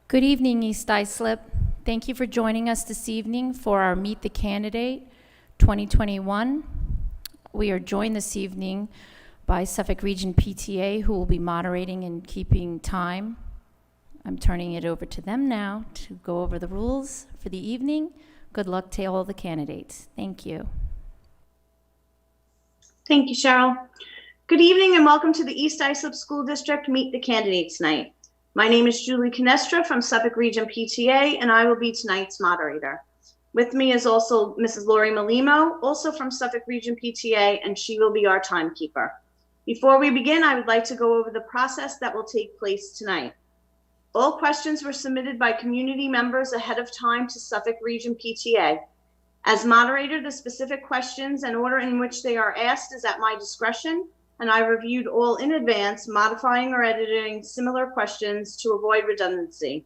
Good evening, East Islip. Thank you for joining us this evening for our Meet the Candidate 2021. We are joined this evening by Suffolk Region PTA, who will be moderating and keeping time. I'm turning it over to them now to go over the rules for the evening. Good luck to all the candidates. Thank you. Thank you, Cheryl. Good evening and welcome to the East Islip School District Meet the Candidates Night. My name is Julie Canestra from Suffolk Region PTA, and I will be tonight's moderator. With me is also Mrs. Lori Malimo, also from Suffolk Region PTA, and she will be our timekeeper. Before we begin, I would like to go over the process that will take place tonight. All questions were submitted by community members ahead of time to Suffolk Region PTA. As moderator, the specific questions and order in which they are asked is at my discretion, and I reviewed all in advance, modifying or editing similar questions to avoid redundancy.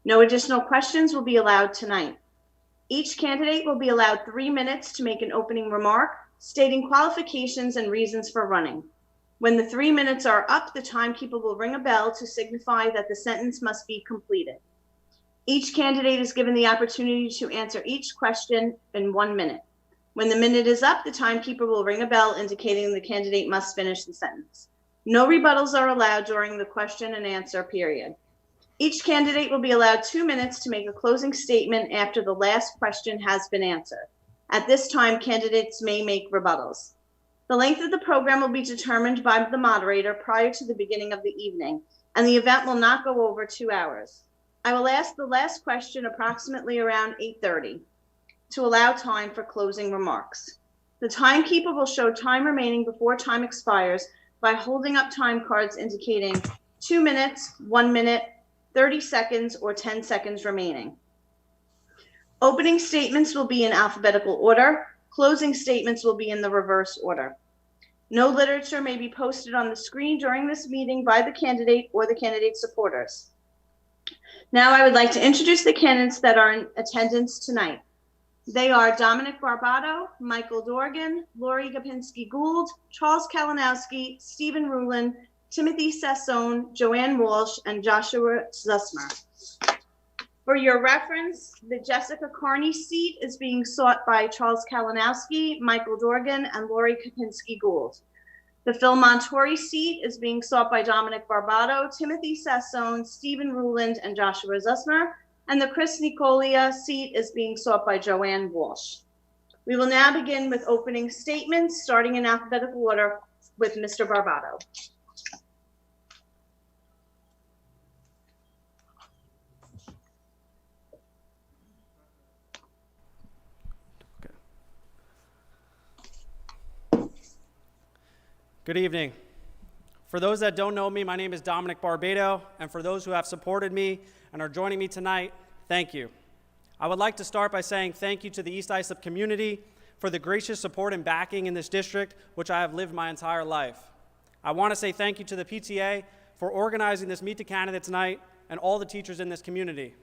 No additional questions will be allowed tonight. Each candidate will be allowed 3 minutes to make an opening remark, stating qualifications and reasons for running. When the 3 minutes are up, the timekeeper will ring a bell to signify that the sentence must be completed. Each candidate is given the opportunity to answer each question in 1 minute. When the minute is up, the timekeeper will ring a bell indicating the candidate must finish the sentence. No rebuttals are allowed during the question and answer period. Each candidate will be allowed 2 minutes to make a closing statement after the last question has been answered. At this time, candidates may make rebuttals. The length of the program will be determined by the moderator prior to the beginning of the evening, and the event will not go over 2 hours. I will ask the last question approximately around 8:30 to allow time for closing remarks. The timekeeper will show time remaining before time expires by holding up time cards indicating 2 minutes, 1 minute, 30 seconds, or 10 seconds remaining. Opening statements will be in alphabetical order. Closing statements will be in the reverse order. No literature may be posted on the screen during this meeting by the candidate or the candidate supporters. Now I would like to introduce the candidates that are in attendance tonight. They are Dominic Barbato, Michael Dorgan, Lori Gopinski-Gould, Charles Kalinowski, Stephen Rulin, Timothy Sassone, Joanne Walsh, and Joshua Zusmer. For your reference, the Jessica Carney seat is being sought by Charles Kalinowski, Michael Dorgan, and Lori Gopinski-Gould. The Phil Montori seat is being sought by Dominic Barbato, Timothy Sassone, Stephen Ruland, and Joshua Zusmer. And the Chris Nicolia seat is being sought by Joanne Walsh. We will now begin with opening statements, starting in alphabetical order with Mr. Barbato. Good evening. For those that don't know me, my name is Dominic Barbato, and for those who have supported me and are joining me tonight, thank you. I would like to start by saying thank you to the East Islip community for the gracious support and backing in this district, which I have lived my entire life. I want to say thank you to the PTA for organizing this Meet the Candidates Night and all the teachers in this community.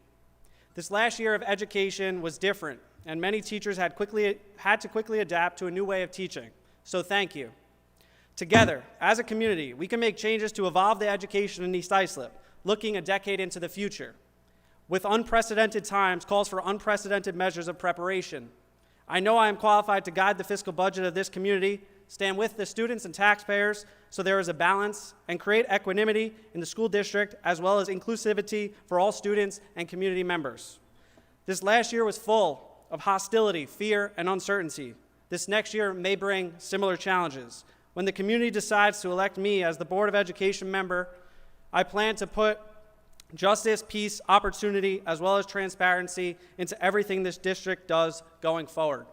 This last year of education was different, and many teachers had to quickly adapt to a new way of teaching, so thank you. Together, as a community, we can make changes to evolve the education in East Islip, looking a decade into the future. With unprecedented times calls for unprecedented measures of preparation. I know I am qualified to guide the fiscal budget of this community, stand with the students and taxpayers so there is a balance, and create equanimity in the school district as well as inclusivity for all students and community members. This last year was full of hostility, fear, and uncertainty. This next year may bring similar challenges. When the community decides to elect me as the Board of Education member, I plan to put justice, peace, opportunity, as well as transparency into everything this district does going forward.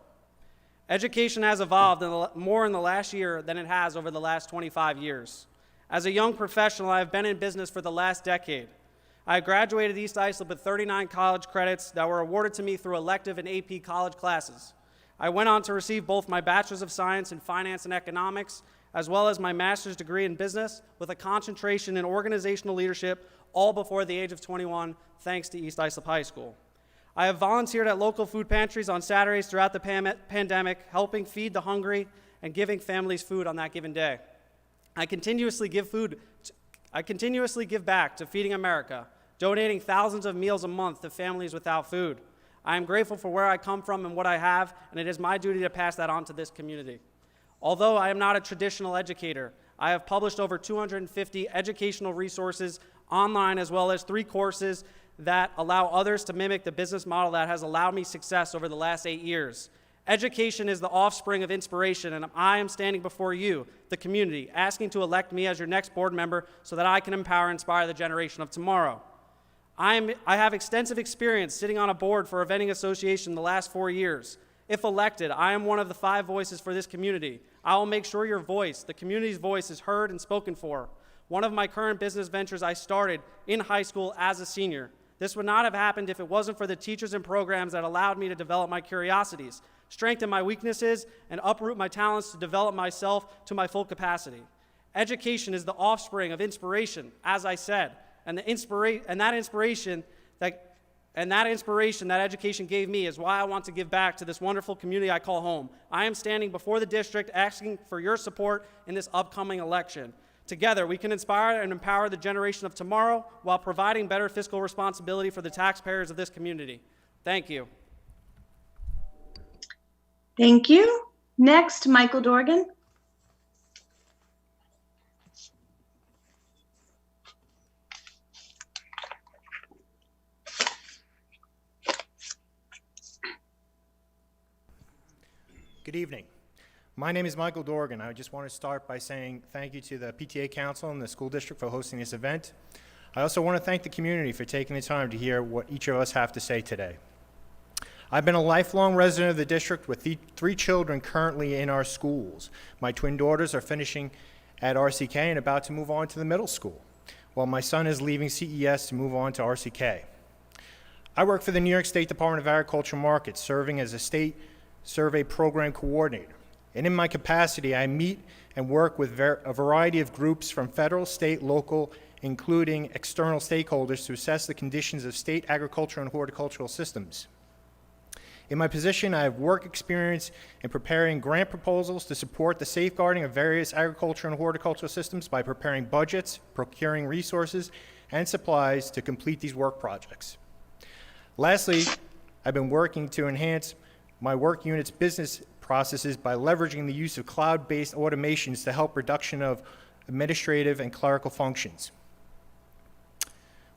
Education has evolved more in the last year than it has over the last 25 years. As a young professional, I have been in business for the last decade. I graduated East Islip with 39 college credits that were awarded to me through elective and AP college classes. I went on to receive both my Bachelor's of Science in Finance and Economics, as well as my master's degree in business with a concentration in organizational leadership, all before the age of 21, thanks to East Islip High School. I have volunteered at local food pantries on Saturdays throughout the pandemic, helping feed the hungry and giving families food on that given day. I continuously give back to Feeding America, donating thousands of meals a month to families without food. I am grateful for where I come from and what I have, and it is my duty to pass that on to this community. Although I am not a traditional educator, I have published over 250 educational resources online, as well as 3 courses that allow others to mimic the business model that has allowed me success over the last 8 years. Education is the offspring of inspiration, and I am standing before you, the community, asking to elect me as your next board member so that I can empower and inspire the generation of tomorrow. I have extensive experience sitting on a board for a vending association the last 4 years. If elected, I am one of the 5 voices for this community. I will make sure your voice, the community's voice, is heard and spoken for. One of my current business ventures I started in high school as a senior. This would not have happened if it wasn't for the teachers and programs that allowed me to develop my curiosities, strengthen my weaknesses, and uproot my talents to develop myself to my full capacity. Education is the offspring of inspiration, as I said, and that inspiration that education gave me is why I want to give back to this wonderful community I call home. I am standing before the district asking for your support in this upcoming election. Together, we can inspire and empower the generation of tomorrow while providing better fiscal responsibility for the taxpayers of this community. Thank you. Thank you. Next, Michael Dorgan. Good evening. My name is Michael Dorgan. I just want to start by saying thank you to the PTA Council and the school district for hosting this event. I also want to thank the community for taking the time to hear what each of us have to say today. I've been a lifelong resident of the district with 3 children currently in our schools. My twin daughters are finishing at RCK and about to move on to the middle school, while my son is leaving CES to move on to RCK. I work for the New York State Department of Agriculture Markets, serving as a state survey program coordinator. And in my capacity, I meet and work with a variety of groups from federal, state, local, including external stakeholders to assess the conditions of state agricultural and horticultural systems. In my position, I have work experience in preparing grant proposals to support the safeguarding of various agricultural and horticultural systems by preparing budgets, procuring resources, and supplies to complete these work projects. Lastly, I've been working to enhance my work unit's business processes by leveraging the use of cloud-based automations to help reduction of administrative and clerical functions.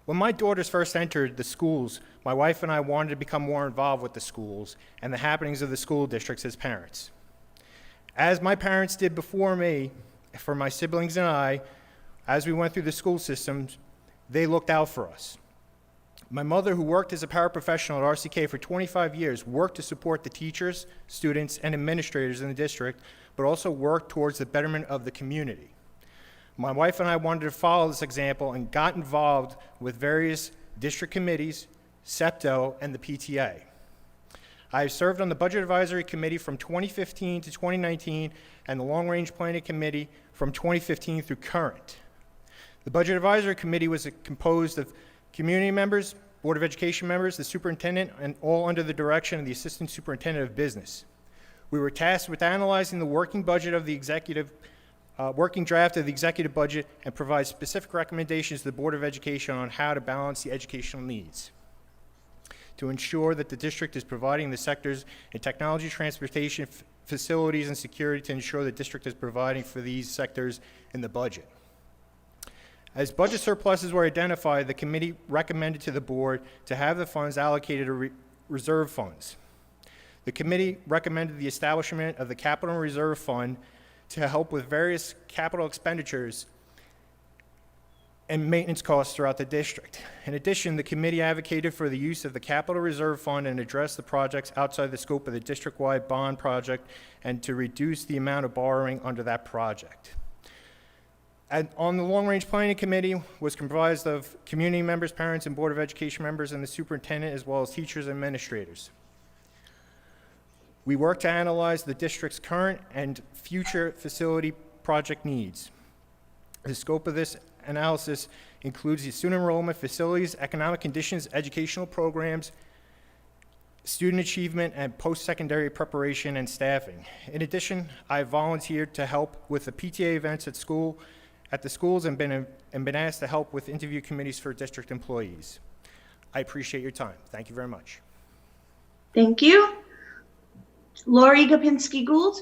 When my daughters first entered the schools, my wife and I wanted to become more involved with the schools and the happenings of the school districts as parents. As my parents did before me, for my siblings and I, as we went through the school systems, they looked out for us. My mother, who worked as a paraprofessional at RCK for 25 years, worked to support the teachers, students, and administrators in the district, but also worked towards the betterment of the community. My wife and I wanted to follow this example and got involved with various district committees, SEPTO, and the PTA. I have served on the Budget Advisory Committee from 2015 to 2019 and the Long Range Planning Committee from 2015 through current. The Budget Advisory Committee was composed of community members, Board of Education members, the superintendent, and all under the direction of the Assistant Superintendent of Business. We were tasked with analyzing the working budget of the executive, working draft of the executive budget and provide specific recommendations to the Board of Education on how to balance the educational needs to ensure that the district is providing the sectors in technology, transportation, facilities, and security to ensure the district is providing for these sectors in the budget. As budget surpluses were identified, the committee recommended to the board to have the funds allocated to reserve funds. The committee recommended the establishment of the Capital Reserve Fund to help with various capital expenditures and maintenance costs throughout the district. In addition, the committee advocated for the use of the Capital Reserve Fund and address the projects outside the scope of the district-wide bond project and to reduce the amount of borrowing under that project. And on the Long Range Planning Committee was comprised of community members, parents, and Board of Education members, and the superintendent, as well as teachers and administrators. We worked to analyze the district's current and future facility project needs. The scope of this analysis includes the student enrollment, facilities, economic conditions, educational programs, student achievement, and post-secondary preparation and staffing. In addition, I volunteered to help with the PTA events at the schools and been asked to help with interview committees for district employees. I appreciate your time. Thank you very much. Thank you. Lori Gopinski Gould.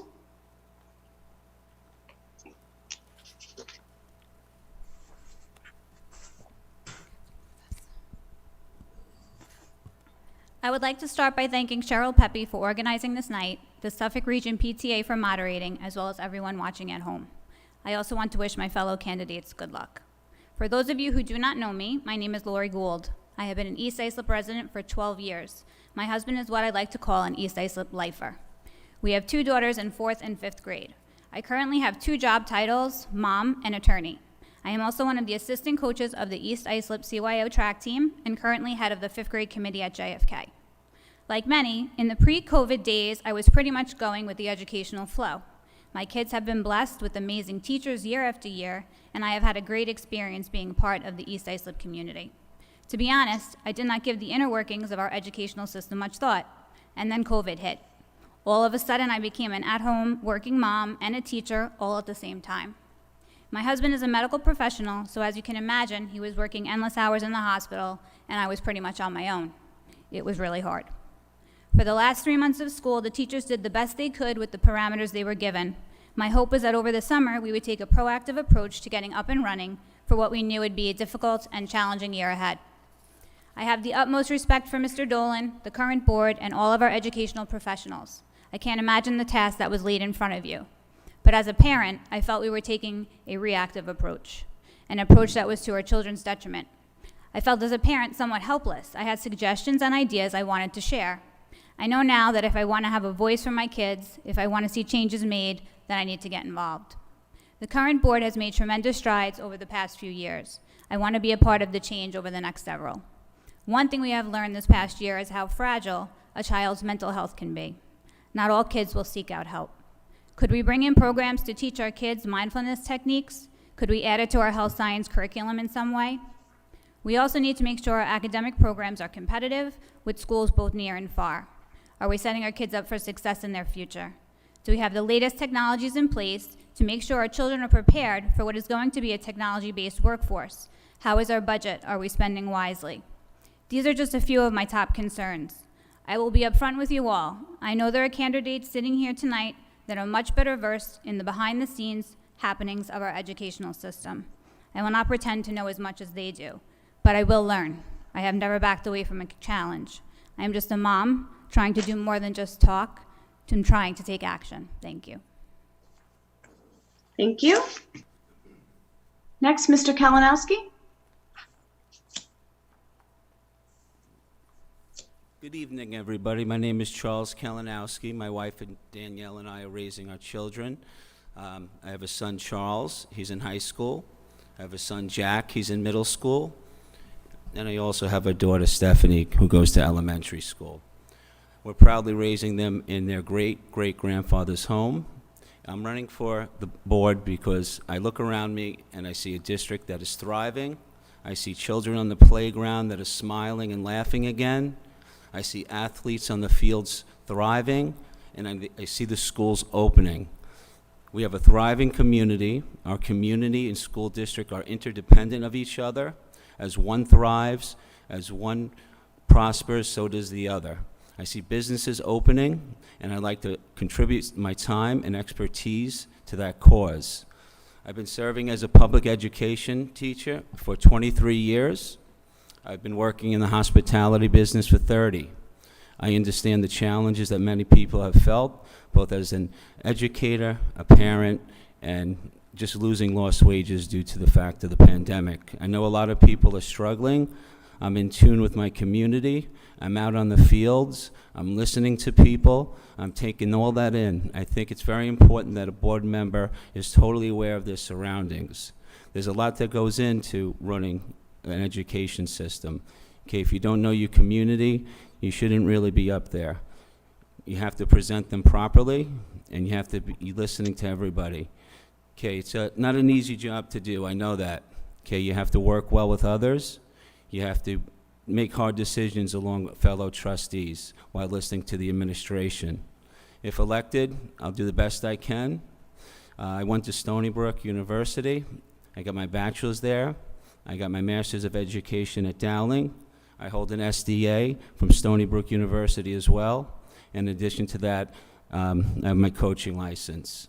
I would like to start by thanking Cheryl Pepe for organizing this night, the Suffolk Region PTA for moderating, as well as everyone watching at home. I also want to wish my fellow candidates good luck. For those of you who do not know me, my name is Lori Gould. I have been an East Islip resident for 12 years. My husband is what I like to call an East Islip lifer. We have 2 daughters in 4th and 5th grade. I currently have 2 job titles, mom and attorney. I am also one of the assistant coaches of the East Islip CYO track team and currently head of the 5th grade committee at JFK. Like many, in the pre-COVID days, I was pretty much going with the educational flow. My kids have been blessed with amazing teachers year after year, and I have had a great experience being part of the East Islip community. To be honest, I did not give the inner workings of our educational system much thought, and then COVID hit. All of a sudden, I became an at-home working mom and a teacher all at the same time. My husband is a medical professional, so as you can imagine, he was working endless hours in the hospital, and I was pretty much on my own. It was really hard. For the last 3 months of school, the teachers did the best they could with the parameters they were given. My hope was that over the summer, we would take a proactive approach to getting up and running for what we knew would be a difficult and challenging year ahead. I have the utmost respect for Mr. Dolan, the current board, and all of our educational professionals. I can't imagine the task that was laid in front of you. But as a parent, I felt we were taking a reactive approach, an approach that was to our children's detriment. I felt as a parent somewhat helpless. I had suggestions and ideas I wanted to share. I know now that if I want to have a voice for my kids, if I want to see changes made, then I need to get involved. The current board has made tremendous strides over the past few years. I want to be a part of the change over the next several. One thing we have learned this past year is how fragile a child's mental health can be. Not all kids will seek out help. Could we bring in programs to teach our kids mindfulness techniques? Could we add it to our health science curriculum in some way? We also need to make sure our academic programs are competitive with schools both near and far. Are we setting our kids up for success in their future? Do we have the latest technologies in place to make sure our children are prepared for what is going to be a technology-based workforce? How is our budget? Are we spending wisely? These are just a few of my top concerns. I will be upfront with you all. I know there are candidates sitting here tonight that are much better versed in the behind-the-scenes happenings of our educational system. I will not pretend to know as much as they do, but I will learn. I have never backed away from a challenge. I am just a mom trying to do more than just talk, to trying to take action. Thank you. Thank you. Next, Mr. Kalinowski. Good evening, everybody. My name is Charles Kalinowski. My wife and Danielle and I are raising our children. I have a son, Charles. He's in high school. I have a son, Jack. He's in middle school. And I also have a daughter, Stephanie, who goes to elementary school. We're proudly raising them in their great-great-grandfather's home. I'm running for the board because I look around me and I see a district that is thriving. I see children on the playground that are smiling and laughing again. I see athletes on the fields thriving, and I see the schools opening. We have a thriving community. Our community and school district are interdependent of each other. As one thrives, as one prospers, so does the other. I see businesses opening, and I'd like to contribute my time and expertise to that cause. I've been serving as a public education teacher for 23 years. I've been working in the hospitality business for 30. I understand the challenges that many people have felt, both as an educator, a parent, and just losing lost wages due to the fact of the pandemic. I know a lot of people are struggling. I'm in tune with my community. I'm out on the fields. I'm listening to people. I'm taking all that in. I think it's very important that a board member is totally aware of their surroundings. There's a lot that goes into running an education system. Okay, if you don't know your community, you shouldn't really be up there. You have to present them properly, and you have to be listening to everybody. Okay, it's not an easy job to do, I know that. Okay, you have to work well with others. You have to make hard decisions along with fellow trustees while listening to the administration. If elected, I'll do the best I can. I went to Stony Brook University. I got my bachelor's there. I got my master's of education at Dowling. I hold an SDA from Stony Brook University as well. In addition to that, I have my coaching license.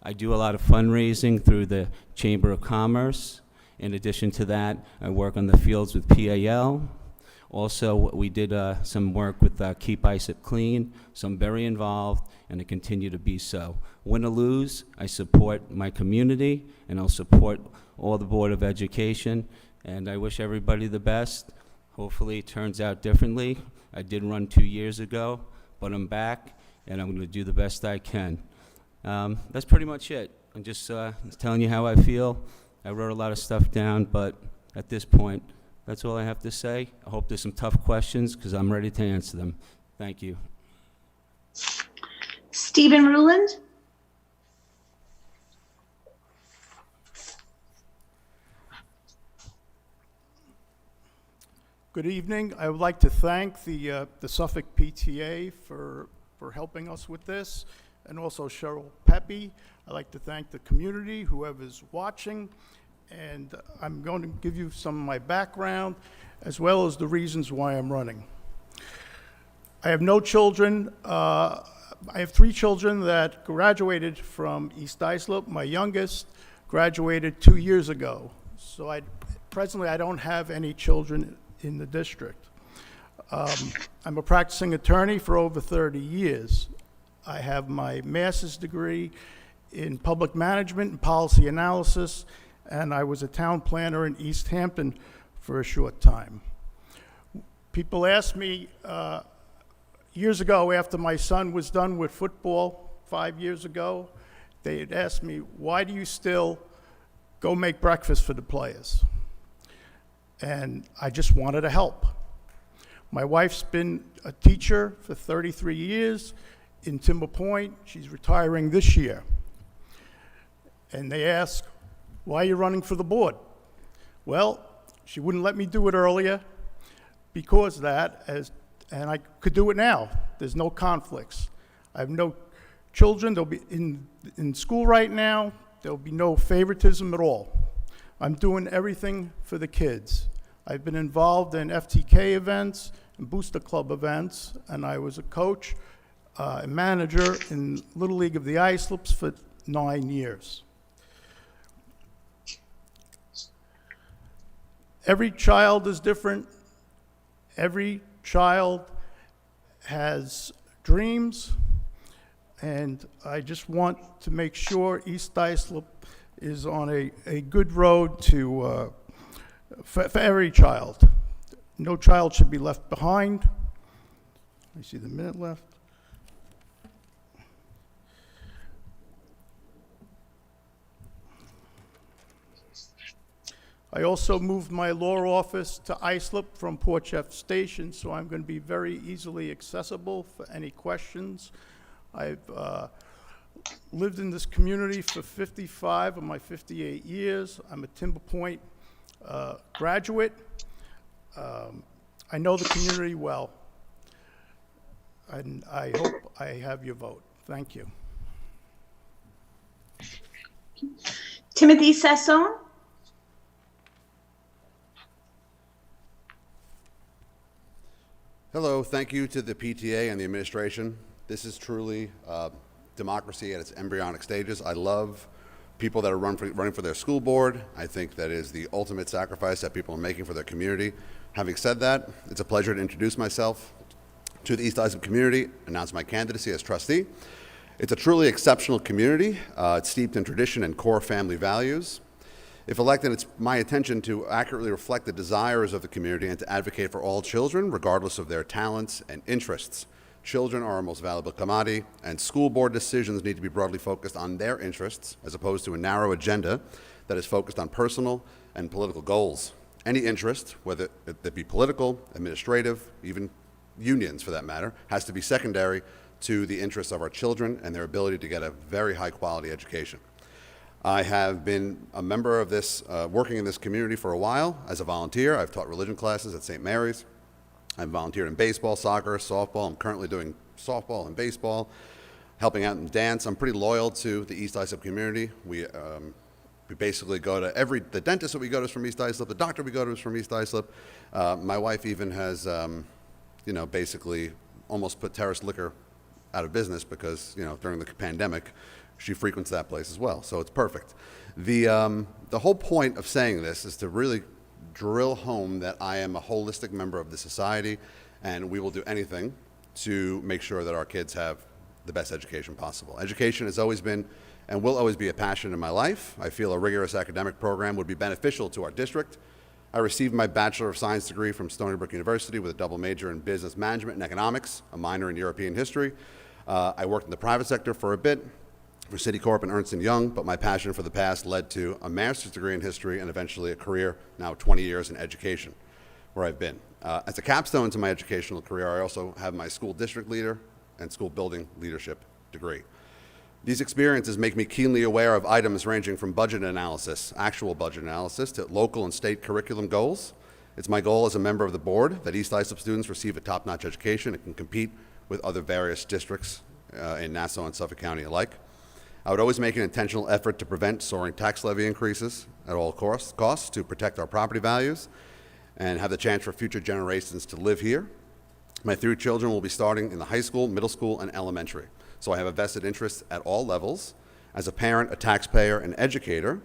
I do a lot of fundraising through the Chamber of Commerce. In addition to that, I work on the fields with PAL. Also, we did some work with Keep Islip Clean, so I'm very involved, and I continue to be so. Win or lose, I support my community, and I'll support all the Board of Education, and I wish everybody the best. Hopefully it turns out differently. I did run 2 years ago, but I'm back, and I'm going to do the best I can. That's pretty much it. I'm just telling you how I feel. I wrote a lot of stuff down, but at this point, that's all I have to say. I hope there's some tough questions, because I'm ready to answer them. Thank you. Stephen Ruland? Good evening. I would like to thank the Suffolk PTA for helping us with this, and also Cheryl Pepe. I'd like to thank the community, whoever's watching, and I'm going to give you some of my background, as well as the reasons why I'm running. I have no children. I have 3 children that graduated from East Islip. My youngest graduated 2 years ago. So presently I don't have any children in the district. I'm a practicing attorney for over 30 years. I have my master's degree in public management and policy analysis, and I was a town planner in East Hampton for a short time. People asked me years ago, after my son was done with football 5 years ago, they had asked me, why do you still go make breakfast for the players? And I just wanted to help. My wife's been a teacher for 33 years in Timber Point. She's retiring this year. And they asked, why are you running for the board? Well, she wouldn't let me do it earlier because of that, and I could do it now. There's no conflicts. I have no children. They'll be in school right now. There'll be no favoritism at all. I'm doing everything for the kids. I've been involved in FTK events and Booster Club events, and I was a coach and manager in Little League of the Islips for 9 years. Every child is different. Every child has dreams, and I just want to make sure East Islip is on a good road to for every child. No child should be left behind. I see the minute left. I also moved my law office to Islip from Port Jeff Station, so I'm going to be very easily accessible for any questions. I've lived in this community for 55 of my 58 years. I'm a Timber Point graduate. I know the community well, and I hope I have your vote. Thank you. Timothy Sasson? Hello, thank you to the PTA and the administration. This is truly democracy at its embryonic stages. I love people that are running for their school board. I think that is the ultimate sacrifice that people are making for their community. Having said that, it's a pleasure to introduce myself to the East Islip community, announce my candidacy as trustee. It's a truly exceptional community. It's steeped in tradition and core family values. If elected, it's my intention to accurately reflect the desires of the community and to advocate for all children, regardless of their talents and interests. Children are our most valuable commodity, and school board decisions need to be broadly focused on their interests, as opposed to a narrow agenda that is focused on personal and political goals. Any interest, whether it be political, administrative, even unions for that matter, has to be secondary to the interests of our children and their ability to get a very high quality education. I have been a member of this, working in this community for a while as a volunteer. I've taught religion classes at St. Mary's. I've volunteered in baseball, soccer, softball. I'm currently doing softball and baseball, helping out in dance. I'm pretty loyal to the East Islip community. We basically go to the dentist that we go to is from East Islip, the doctor we go to is from East Islip. My wife even has, basically almost put Terrace Liquor out of business because, during the pandemic, she frequents that place as well. So it's perfect. The whole point of saying this is to really drill home that I am a holistic member of the society, and we will do anything to make sure that our kids have the best education possible. Education has always been and will always be a passion in my life. I feel a rigorous academic program would be beneficial to our district. I received my Bachelor of Science degree from Stony Brook University with a double major in business management and economics, a minor in European history. I worked in the private sector for a bit, for Citicorp and Ernst & Young, but my passion for the past led to a master's degree in history and eventually a career, now 20 years in education, where I've been. As a capstone to my educational career, I also have my school district leader and school building leadership degree. These experiences make me keenly aware of items ranging from budget analysis, actual budget analysis, to local and state curriculum goals. It's my goal as a member of the board that East Islip students receive a top-notch education and can compete with other various districts in Nassau and Suffolk County alike. I would always make an intentional effort to prevent soaring tax levy increases at all costs to protect our property values and have the chance for future generations to live here. My 3 children will be starting in the high school, middle school, and elementary. So I have a vested interest at all levels. As a parent, a taxpayer, and educator,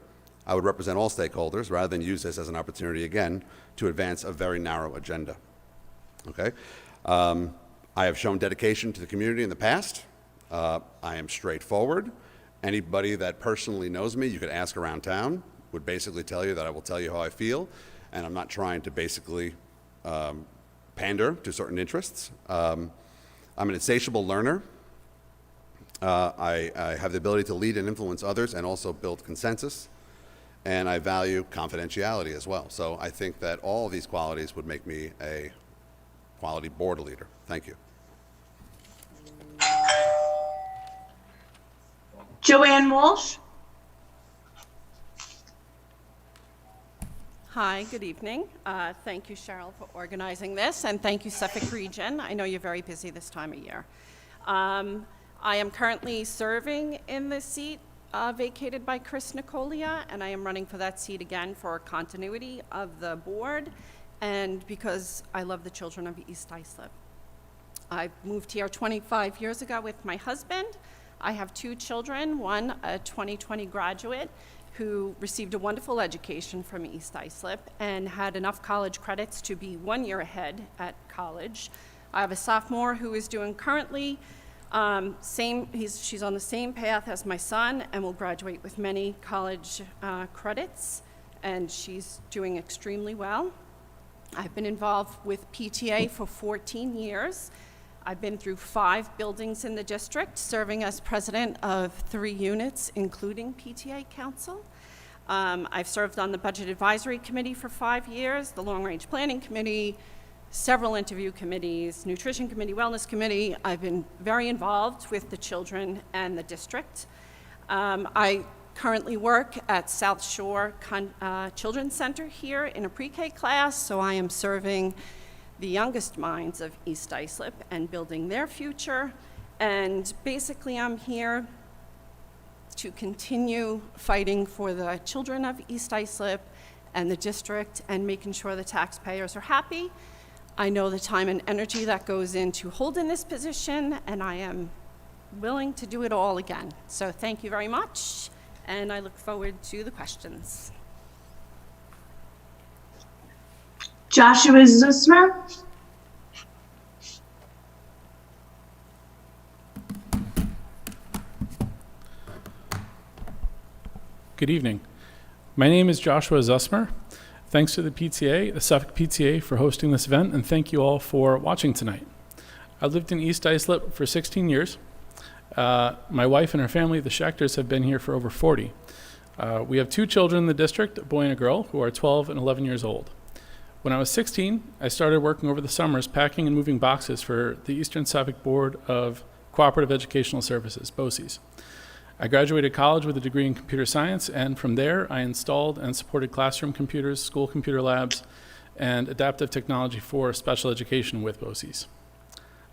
I would represent all stakeholders rather than use this as an opportunity, again, to advance a very narrow agenda. Okay? I have shown dedication to the community in the past. I am straightforward. Anybody that personally knows me, you could ask around town, would basically tell you that I will tell you how I feel, and I'm not trying to basically pander to certain interests. I'm an insatiable learner. I have the ability to lead and influence others and also build consensus, and I value confidentiality as well. So I think that all of these qualities would make me a quality board leader. Thank you. Joanne Walsh. Hi, good evening. Thank you, Cheryl, for organizing this, and thank you, Suffolk Region. I know you're very busy this time of year. I am currently serving in the seat vacated by Chris Nicolia, and I am running for that seat again for continuity of the board and because I love the children of East Islip. I moved here 25 years ago with my husband. I have 2 children, one a 2020 graduate who received a wonderful education from East Islip and had enough college credits to be 1 year ahead at college. I have a sophomore who is doing currently she's on the same path as my son and will graduate with many college credits, and she's doing extremely well. I've been involved with PTA for 14 years. I've been through 5 buildings in the district, serving as president of 3 units, including PTA Council. I've served on the Budget Advisory Committee for 5 years, the Long Range Planning Committee, several interview committees, Nutrition Committee, Wellness Committee. I've been very involved with the children and the district. I currently work at South Shore Children's Center here in a pre-K class, so I am serving the youngest minds of East Islip and building their future. And basically I'm here to continue fighting for the children of East Islip and the district and making sure the taxpayers are happy. I know the time and energy that goes into holding this position, and I am willing to do it all again. So thank you very much, and I look forward to the questions. Joshua Zusmer. Good evening. My name is Joshua Zusmer. Thanks to the PTA, the Suffolk PTA, for hosting this event, and thank you all for watching tonight. I lived in East Islip for 16 years. My wife and her family, the Schechters, have been here for over 40. We have 2 children in the district, a boy and a girl, who are 12 and 11 years old. When I was 16, I started working over the summers packing and moving boxes for the Eastern Suffolk Board of Cooperative Educational Services, BOCES. I graduated college with a degree in computer science, and from there, I installed and supported classroom computers, school computer labs, and adaptive technology for special education with BOCES.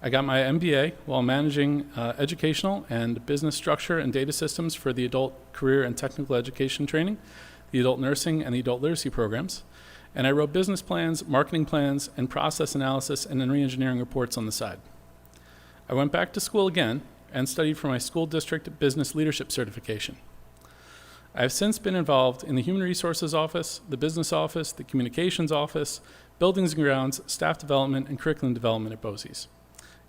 I got my MBA while managing educational and business structure and data systems for the adult career and technical education training, the adult nursing, and the adult literacy programs. And I wrote business plans, marketing plans, and process analysis and then re-engineering reports on the side. I went back to school again and studied for my school district business leadership certification. I have since been involved in the Human Resources Office, the Business Office, the Communications Office, Buildings and Grounds, Staff Development, and Curriculum Development at BOCES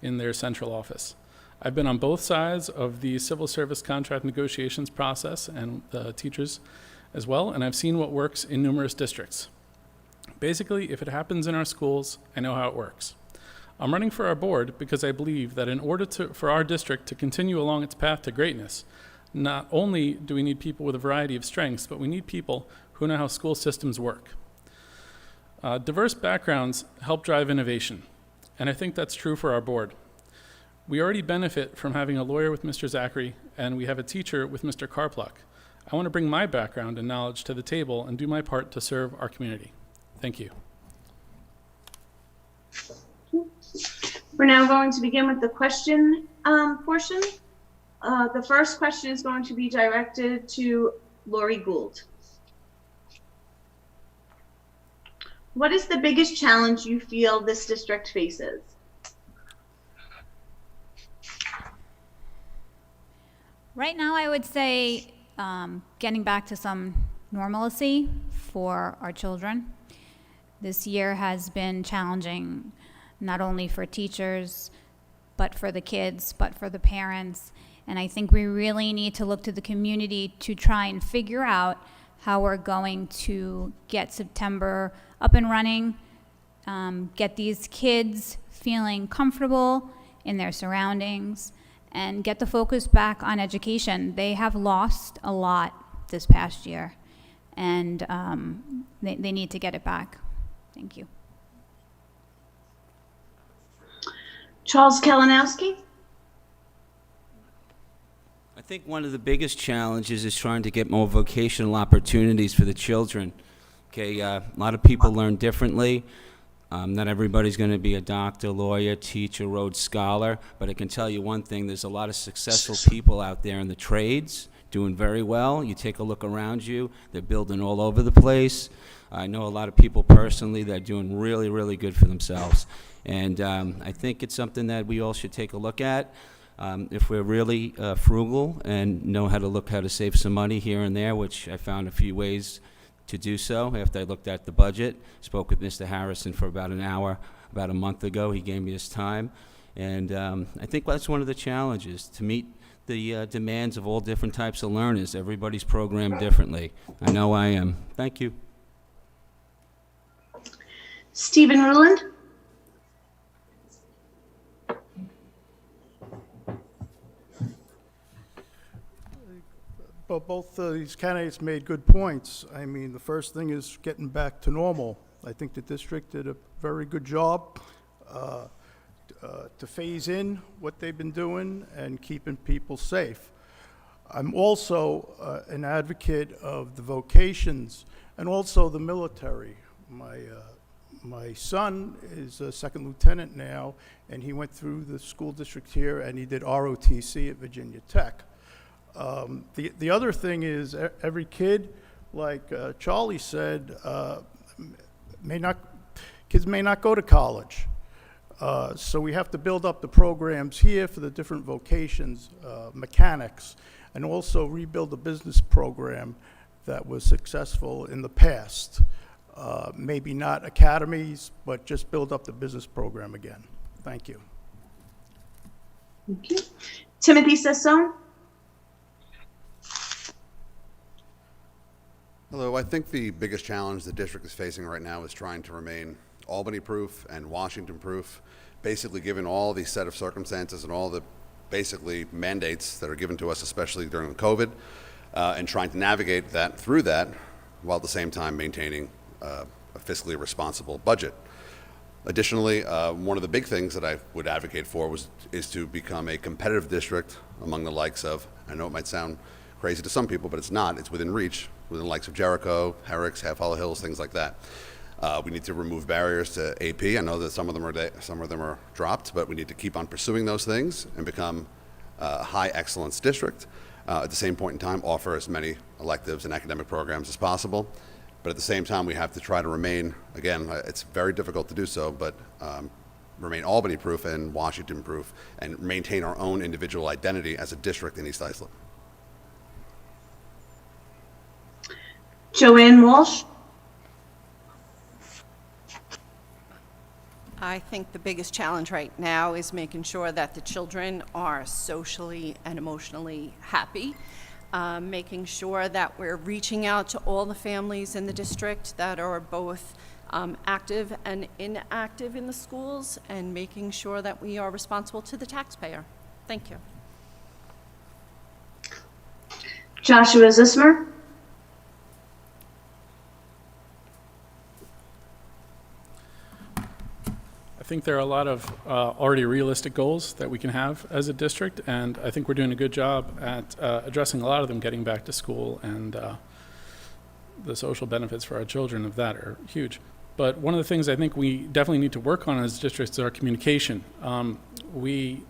in their central office. I've been on both sides of the civil service contract negotiations process and the teachers as well, and I've seen what works in numerous districts. Basically, if it happens in our schools, I know how it works. I'm running for our board because I believe that in order for our district to continue along its path to greatness, not only do we need people with a variety of strengths, but we need people who know how school systems work. Diverse backgrounds help drive innovation, and I think that's true for our board. We already benefit from having a lawyer with Mr. Zachary, and we have a teacher with Mr. Carpluck. I want to bring my background and knowledge to the table and do my part to serve our community. Thank you. We're now going to begin with the question portion. The first question is going to be directed to Lori Gould. What is the biggest challenge you feel this district faces? Right now, I would say getting back to some normalcy for our children. This year has been challenging, not only for teachers, but for the kids, but for the parents. And I think we really need to look to the community to try and figure out how we're going to get September up and running, get these kids feeling comfortable in their surroundings, and get the focus back on education. They have lost a lot this past year, and they need to get it back. Thank you. Charles Kalinowski. I think one of the biggest challenges is trying to get more vocational opportunities for the children. Okay, a lot of people learn differently. Not everybody's going to be a doctor, lawyer, teacher, Rhodes Scholar, but I can tell you one thing, there's a lot of successful people out there in the trades doing very well. You take a look around you, they're building all over the place. I know a lot of people personally that are doing really, really good for themselves. And I think it's something that we all should take a look at. If we're really frugal and know how to save some money here and there, which I found a few ways to do so after I looked at the budget. Spoke with Mr. Harrison for about an hour, about a month ago. He gave me his time. And I think that's one of the challenges, to meet the demands of all different types of learners. Everybody's programmed differently. I know I am. Thank you. Stephen Ruland. But both these candidates made good points. I mean, the first thing is getting back to normal. I think the district did a very good job to phase in what they've been doing and keeping people safe. I'm also an advocate of the vocations and also the military. My son is a second lieutenant now, and he went through the school district here, and he did ROTC at Virginia Tech. The other thing is every kid, like Charlie said, kids may not go to college. So we have to build up the programs here for the different vocations, mechanics, and also rebuild the business program that was successful in the past. Maybe not academies, but just build up the business program again. Thank you. Thank you. Timothy Sassone. Hello, I think the biggest challenge the district is facing right now is trying to remain Albany-proof and Washington-proof, basically given all the set of circumstances and all the basically mandates that are given to us, especially during COVID, and trying to navigate that through that, while at the same time maintaining a fiscally responsible budget. Additionally, one of the big things that I would advocate for is to become a competitive district among the likes of, I know it might sound crazy to some people, but it's not. It's within reach, within the likes of Jericho, Herrick's, Half Hollow Hills, things like that. We need to remove barriers to AP. I know that some of them are dropped, but we need to keep on pursuing those things and become a high excellence district. At the same point in time, offer as many electives and academic programs as possible. But at the same time, we have to try to remain, again, it's very difficult to do so, but remain Albany-proof and Washington-proof and maintain our own individual identity as a district in East Islip. Joanne Walsh. I think the biggest challenge right now is making sure that the children are socially and emotionally happy, making sure that we're reaching out to all the families in the district that are both active and inactive in the schools, and making sure that we are responsible to the taxpayer. Thank you. Joshua Zismer. I think there are a lot of already realistic goals that we can have as a district, and I think we're doing a good job at addressing a lot of them, getting back to school, and the social benefits for our children of that are huge. But one of the things I think we definitely need to work on as districts is our communication. We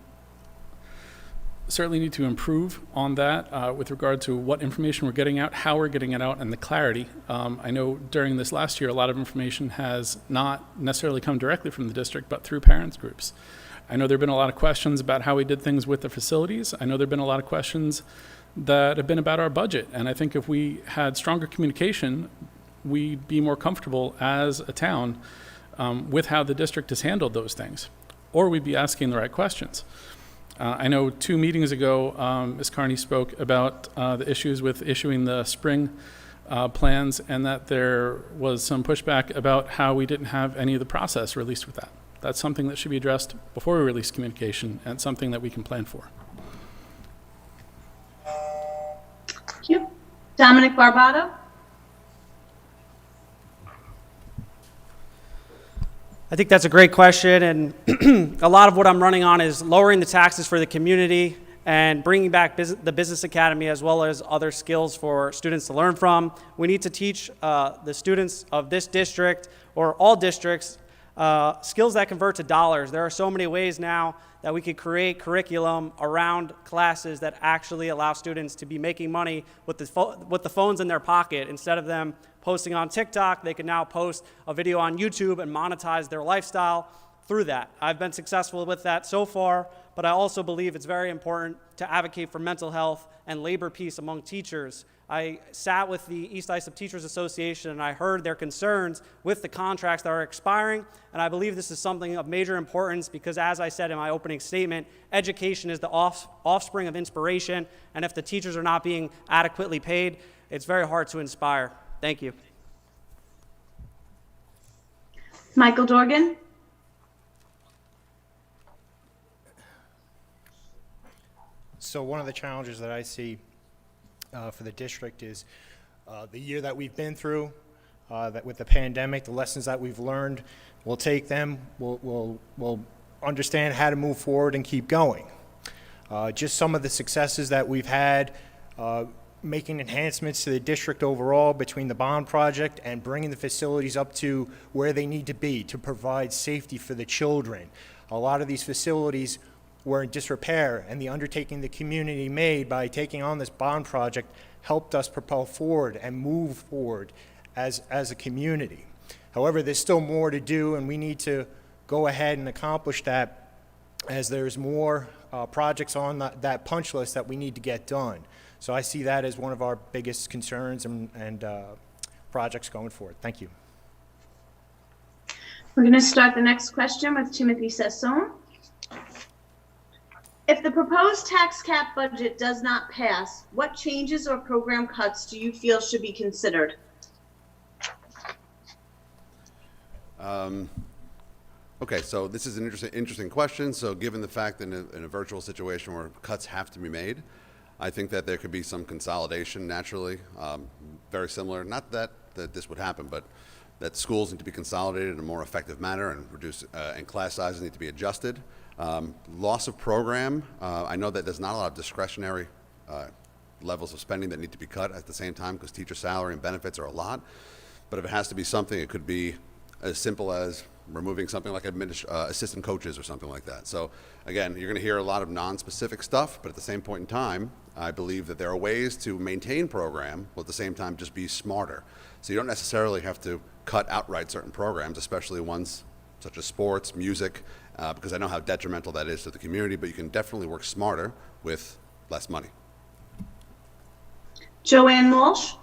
certainly need to improve on that with regard to what information we're getting out, how we're getting it out, and the clarity. I know during this last year, a lot of information has not necessarily come directly from the district, but through parents groups. I know there have been a lot of questions about how we did things with the facilities. I know there have been a lot of questions that have been about our budget. And I think if we had stronger communication, we'd be more comfortable as a town with how the district has handled those things, or we'd be asking the right questions. I know 2 meetings ago, Ms. Carney spoke about the issues with issuing the spring plans, and that there was some pushback about how we didn't have any of the process released with that. That's something that should be addressed before we release communication, and something that we can plan for. Thank you. Dominic Barbato. I think that's a great question, and a lot of what I'm running on is lowering the taxes for the community and bringing back the Business Academy, as well as other skills for students to learn from. We need to teach the students of this district, or all districts, skills that convert to dollars. There are so many ways now that we could create curriculum around classes that actually allow students to be making money with the phones in their pocket. Instead of them posting on TikTok, they can now post a video on YouTube and monetize their lifestyle through that. I've been successful with that so far, but I also believe it's very important to advocate for mental health and labor peace among teachers. I sat with the East Islip Teachers Association, and I heard their concerns with the contracts that are expiring, and I believe this is something of major importance because, as I said in my opening statement, education is the offspring of inspiration, and if the teachers are not being adequately paid, it's very hard to inspire. Thank you. Michael Dorgan. So one of the challenges that I see for the district is the year that we've been through, that with the pandemic, the lessons that we've learned, we'll take them, we'll understand how to move forward and keep going. Just some of the successes that we've had, making enhancements to the district overall between the bond project and bringing the facilities up to where they need to be to provide safety for the children. A lot of these facilities were in disrepair, and the undertaking the community made by taking on this bond project helped us propel forward and move forward as a community. However, there's still more to do, and we need to go ahead and accomplish that as there's more projects on that punch list that we need to get done. So I see that as one of our biggest concerns and projects going forward. Thank you. We're going to start the next question with Timothy Sassoon. If the proposed tax cap budget does not pass, what changes or program cuts do you feel should be considered? Okay, so this is an interesting question. So given the fact that in a virtual situation where cuts have to be made, I think that there could be some consolidation naturally, very similar. Not that that this would happen, but that schools need to be consolidated in a more effective manner and and class sizes need to be adjusted. Loss of program, I know that there's not a lot of discretionary levels of spending that need to be cut at the same time because teacher salary and benefits are a lot. But if it has to be something, it could be as simple as removing something like assistant coaches or something like that. So again, you're going to hear a lot of non-specific stuff, but at the same point in time, I believe that there are ways to maintain program, while at the same time just be smarter. So you don't necessarily have to cut outright certain programs, especially ones such as sports, music, because I know how detrimental that is to the community, but you can definitely work smarter with less money. Joanne Walsh.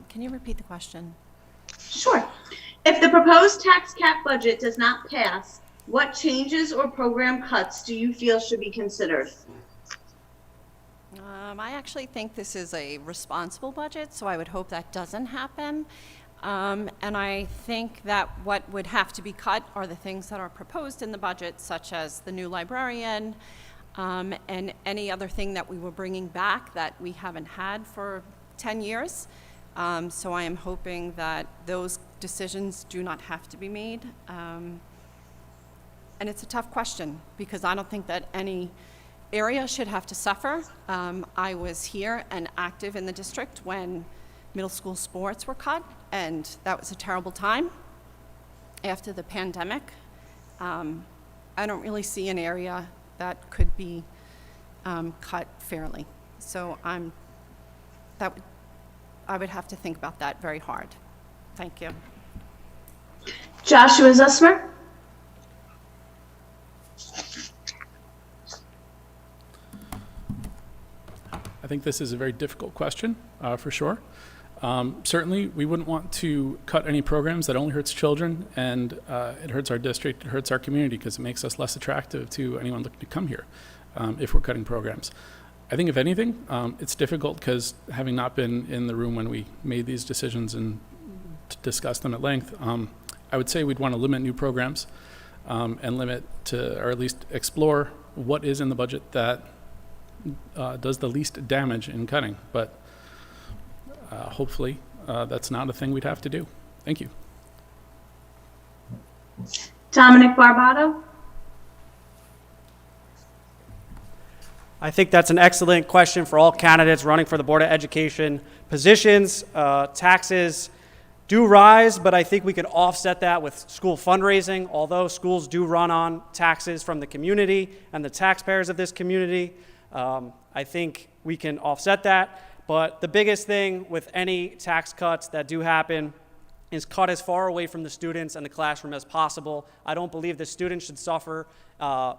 Can you repeat the question? Sure. If the proposed tax cap budget does not pass, what changes or program cuts do you feel should be considered? I actually think this is a responsible budget, so I would hope that doesn't happen. And I think that what would have to be cut are the things that are proposed in the budget, such as the new librarian, and any other thing that we were bringing back that we haven't had for 10 years. So I am hoping that those decisions do not have to be made. And it's a tough question because I don't think that any area should have to suffer. I was here and active in the district when middle school sports were cut, and that was a terrible time after the pandemic. I don't really see an area that could be cut fairly. So I would have to think about that very hard. Thank you. Joshua Zussmer. I think this is a very difficult question, for sure. Certainly, we wouldn't want to cut any programs that only hurts children, and it hurts our district, it hurts our community, because it makes us less attractive to anyone looking to come here if we're cutting programs. I think if anything, it's difficult because having not been in the room when we made these decisions and discussed them at length, I would say we'd want to limit new programs and limit to, or at least explore what is in the budget that does the least damage in cutting. But hopefully that's not a thing we'd have to do. Thank you. Dominic Barbato. I think that's an excellent question for all candidates running for the Board of Education positions. Taxes do rise, but I think we can offset that with school fundraising. Although schools do run on taxes from the community and the taxpayers of this community, I think we can offset that. But the biggest thing with any tax cuts that do happen is cut as far away from the students and the classroom as possible. I don't believe the students should suffer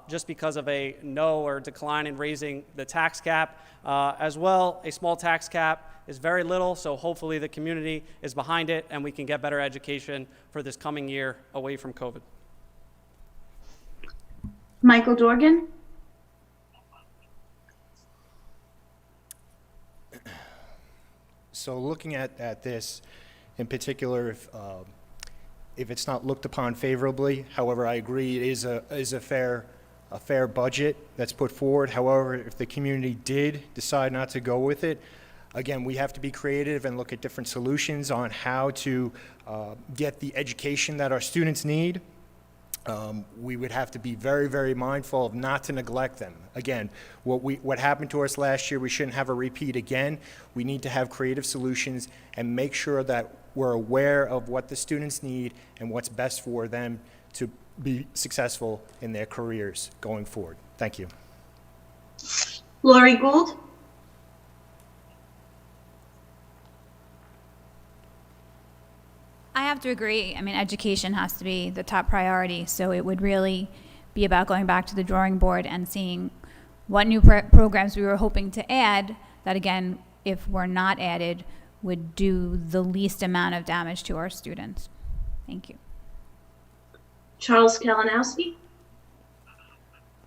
just because of a no or decline in raising the tax cap. As well, a small tax cap is very little, so hopefully the community is behind it and we can get better education for this coming year away from COVID. Michael Dorgan. So looking at this in particular, if it's not looked upon favorably, however, I agree it is a fair budget that's put forward. However, if the community did decide not to go with it, again, we have to be creative and look at different solutions on how to get the education that our students need. We would have to be very, very mindful of not to neglect them. Again, what happened to us last year, we shouldn't have a repeat again. We need to have creative solutions and make sure that we're aware of what the students need and what's best for them to be successful in their careers going forward. Thank you. Lori Gould. I have to agree. I mean, education has to be the top priority, so it would really be about going back to the drawing board and seeing what new programs we were hoping to add that, again, if were not added, would do the least amount of damage to our students. Thank you. Charles Kalinowski.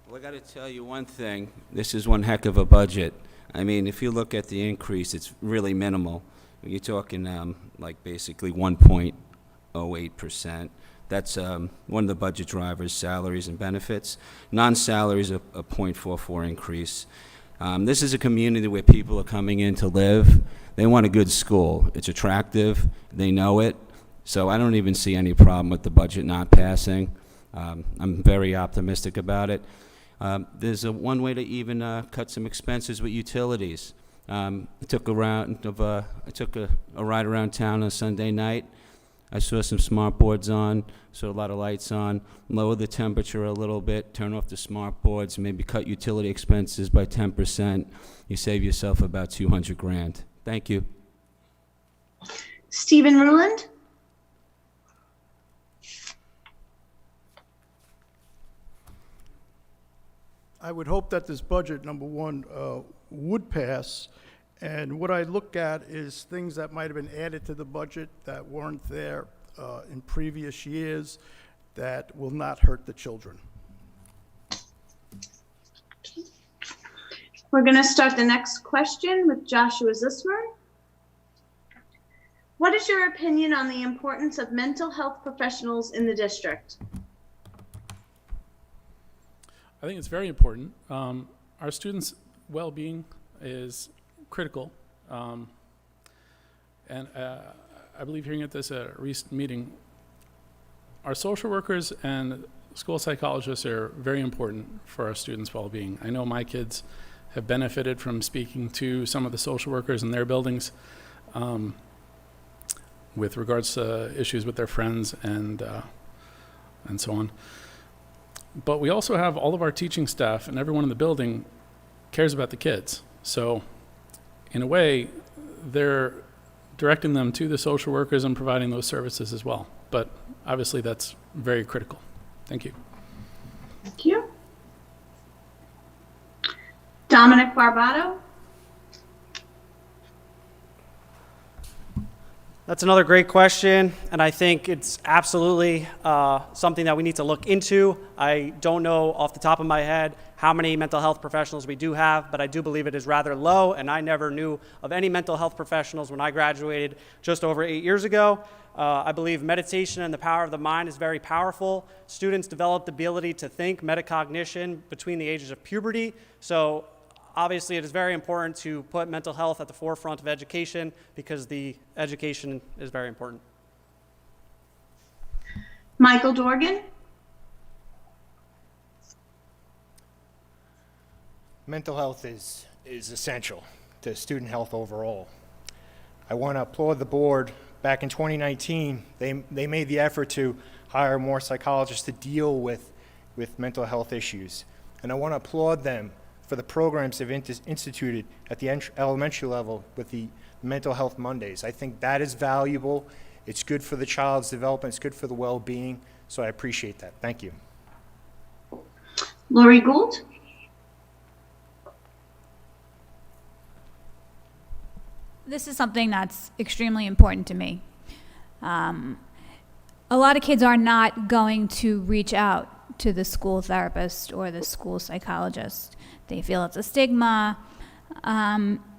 Well, I got to tell you one thing. This is one heck of a budget. I mean, if you look at the increase, it's really minimal. You're talking like basically 1.08%. That's one of the budget drivers, salaries and benefits. Non-salaries, a 0.44 increase. This is a community where people are coming in to live. They want a good school. It's attractive. They know it. So I don't even see any problem with the budget not passing. I'm very optimistic about it. There's one way to even cut some expenses with utilities. I took a ride around town on Sunday night. I saw some smart boards on, saw a lot of lights on, lower the temperature a little bit, turn off the smart boards, maybe cut utility expenses by 10%. You save yourself about 200 grand. Thank you. Stephen Ruland? I would hope that this budget, number one, would pass. And what I look at is things that might have been added to the budget that weren't there in previous years that will not hurt the children. We're going to start the next question with Joshua Zismer. What is your opinion on the importance of mental health professionals in the district? I think it's very important. Our students' well-being is critical. And I believe hearing at this recent meeting, our social workers and school psychologists are very important for our students' well-being. I know my kids have benefited from speaking to some of the social workers in their buildings with regards to issues with their friends and so on. But we also have all of our teaching staff, and everyone in the building cares about the kids. So in a way, they're directing them to the social workers and providing those services as well. But obviously that's very critical. Thank you. Thank you. Dominic Barbato? That's another great question, and I think it's absolutely something that we need to look into. I don't know off the top of my head how many mental health professionals we do have, but I do believe it is rather low, and I never knew of any mental health professionals when I graduated just over 8 years ago. I believe meditation and the power of the mind is very powerful. Students develop the ability to think, metacognition, between the ages of puberty. So obviously, it is very important to put mental health at the forefront of education because the education is very important. Michael Dorgan? Mental health is essential to student health overall. I want to applaud the board. Back in 2019, they made the effort to hire more psychologists to deal with mental health issues. And I want to applaud them for the programs they've instituted at the elementary level with the Mental Health Mondays. I think that is valuable. It's good for the child's development. It's good for the well-being. So I appreciate that. Thank you. Lori Gould? This is something that's extremely important to me. A lot of kids are not going to reach out to the school therapist or the school psychologist. They feel it's a stigma.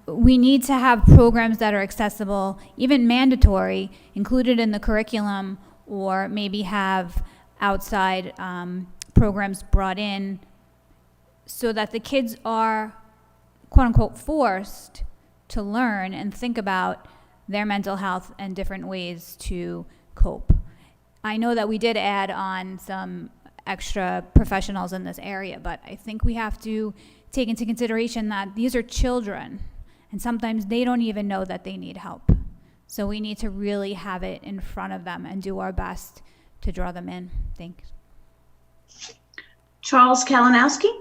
We need to have programs that are accessible, even mandatory, included in the curriculum, or maybe have outside programs brought in so that the kids are, quote unquote, forced to learn and think about their mental health and different ways to cope. I know that we did add on some extra professionals in this area, but I think we have to take into consideration that these are children, and sometimes they don't even know that they need help. So we need to really have it in front of them and do our best to draw them in. Thanks. Charles Kalinowski?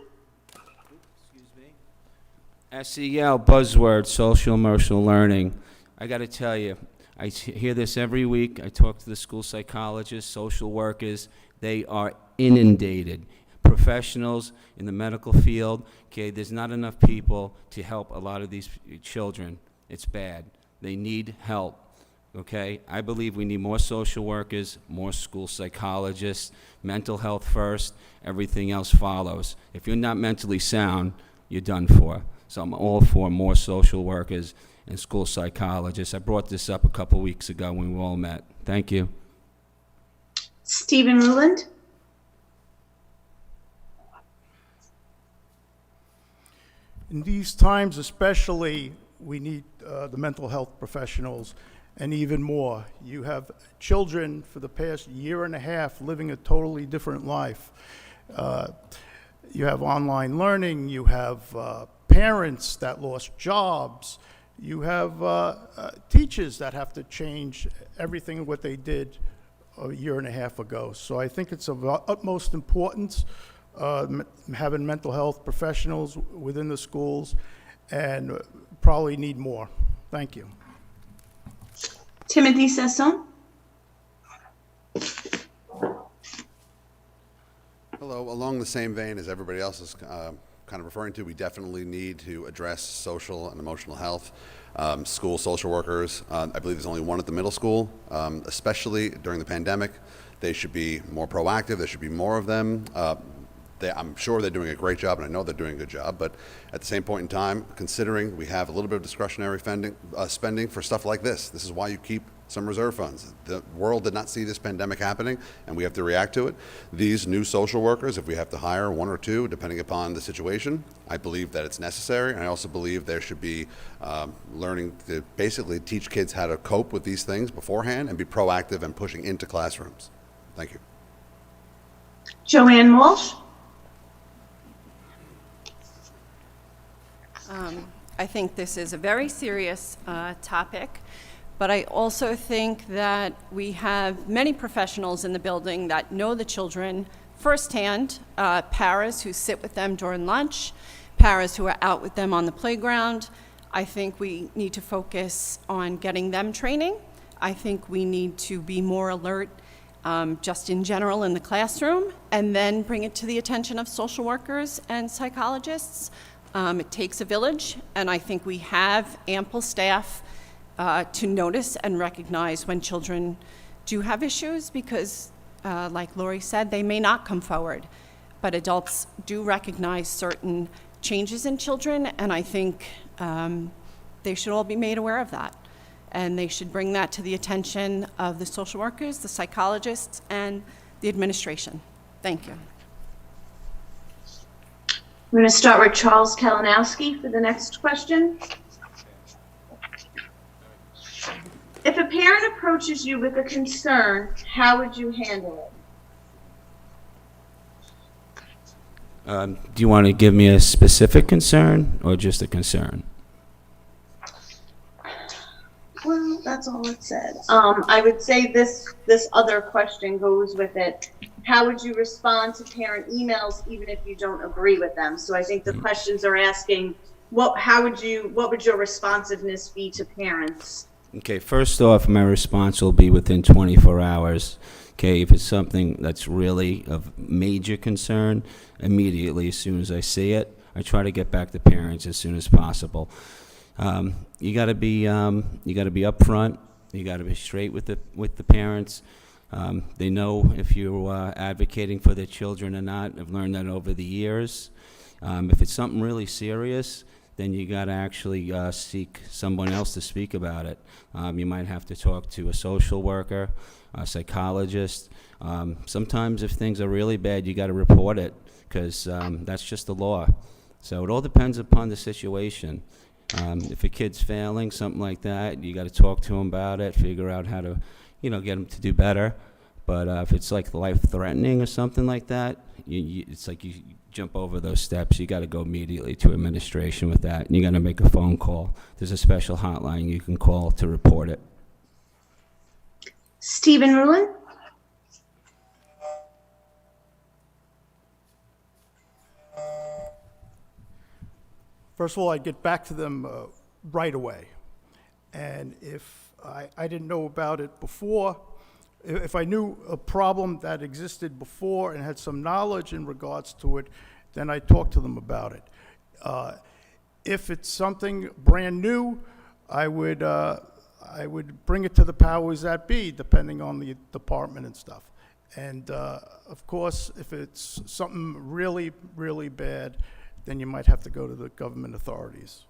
SEL buzzword, social emotional learning. I got to tell you, I hear this every week. I talk to the school psychologists, social workers. They are inundated. Professionals in the medical field, okay, there's not enough people to help a lot of these children. It's bad. They need help, okay? I believe we need more social workers, more school psychologists, mental health first, everything else follows. If you're not mentally sound, you're done for. So I'm all for more social workers and school psychologists. I brought this up a couple weeks ago when we all met. Thank you. Stephen Ruland? In these times especially, we need the mental health professionals, and even more. You have children for the past year and a half living a totally different life. You have online learning, you have parents that lost jobs, you have teachers that have to change everything what they did a year and a half ago. So I think it's of utmost importance having mental health professionals within the schools, and probably need more. Thank you. Timothy Sesson. Hello. Along the same vein as everybody else is kind of referring to, we definitely need to address social and emotional health. School social workers, I believe there's only one at the middle school, especially during the pandemic. They should be more proactive. There should be more of them. I'm sure they're doing a great job, and I know they're doing a good job, but at the same point in time, considering we have a little bit of discretionary spending for stuff like this is why you keep some reserve funds. The world did not see this pandemic happening, and we have to react to it. These new social workers, if we have to hire one or two, depending upon the situation, I believe that it's necessary, and I also believe there should be learning to basically teach kids how to cope with these things beforehand and be proactive and pushing into classrooms. Thank you. Joanne Walsh. I think this is a very serious topic, but I also think that we have many professionals in the building that know the children firsthand, paras who sit with them during lunch, paras who are out with them on the playground. I think we need to focus on getting them training. I think we need to be more alert just in general in the classroom, and then bring it to the attention of social workers and psychologists. It takes a village, and I think we have ample staff to notice and recognize when children do have issues, because like Lori said, they may not come forward, but adults do recognize certain changes in children, and I think they should all be made aware of that. And they should bring that to the attention of the social workers, the psychologists, and the administration. Thank you. We're going to start with Charles Kalinowski for the next question. If a parent approaches you with a concern, how would you handle it? Do you want to give me a specific concern or just a concern? Well, that's all it said. I would say this other question goes with it. How would you respond to parent emails even if you don't agree with them? So I think the questions are asking, what would your responsiveness be to parents? Okay, first off, my response will be within 24 hours. Okay, if it's something that's really of major concern, immediately as soon as I see it, I try to get back to parents as soon as possible. You got to be upfront. You got to be straight with the parents. They know if you're advocating for their children or not. I've learned that over the years. If it's something really serious, then you got to actually seek someone else to speak about it. You might have to talk to a social worker, a psychologist. Sometimes if things are really bad, you got to report it, because that's just the law. So it all depends upon the situation. If a kid's failing, something like that, you got to talk to them about it, figure out how to, get them to do better. But if it's like life-threatening or something like that, it's like you jump over those steps. You got to go immediately to administration with that, and you got to make a phone call. There's a special hotline you can call to report it. Stephen Rulin. First of all, I'd get back to them right away. And if I didn't know about it before, if I knew a problem that existed before and had some knowledge in regards to it, then I'd talk to them about it. If it's something brand new, I would bring it to the powers that be, depending on the department and stuff. And of course, if it's something really, really bad, then you might have to go to the government authorities.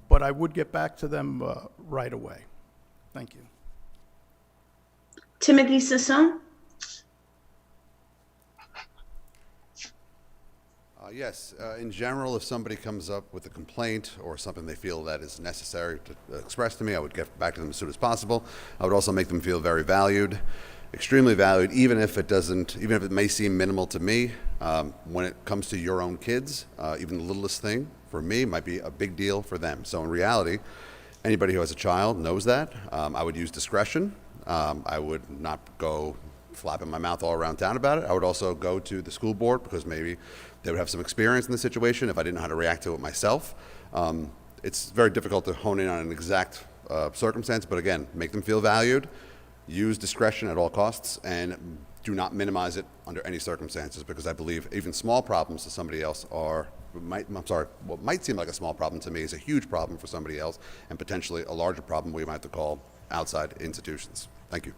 But I would get back to them right away. Thank you. Timothy Sisson. Yes, in general, if somebody comes up with a complaint or something they feel that is necessary to express to me, I would get back to them as soon as possible. I would also make them feel very valued, extremely valued, even if it may seem minimal to me. When it comes to your own kids, even the littlest thing for me might be a big deal for them. So in reality, anybody who has a child knows that. I would use discretion. I would not go flapping my mouth all around town about it. I would also go to the school board because maybe they would have some experience in the situation if I didn't know how to react to it myself. It's very difficult to hone in on an exact circumstance, but again, make them feel valued, use discretion at all costs, and do not minimize it under any circumstances, because I believe even small problems to somebody else what might seem like a small problem to me is a huge problem for somebody else, and potentially a larger problem we might have to call outside institutions. Thank you.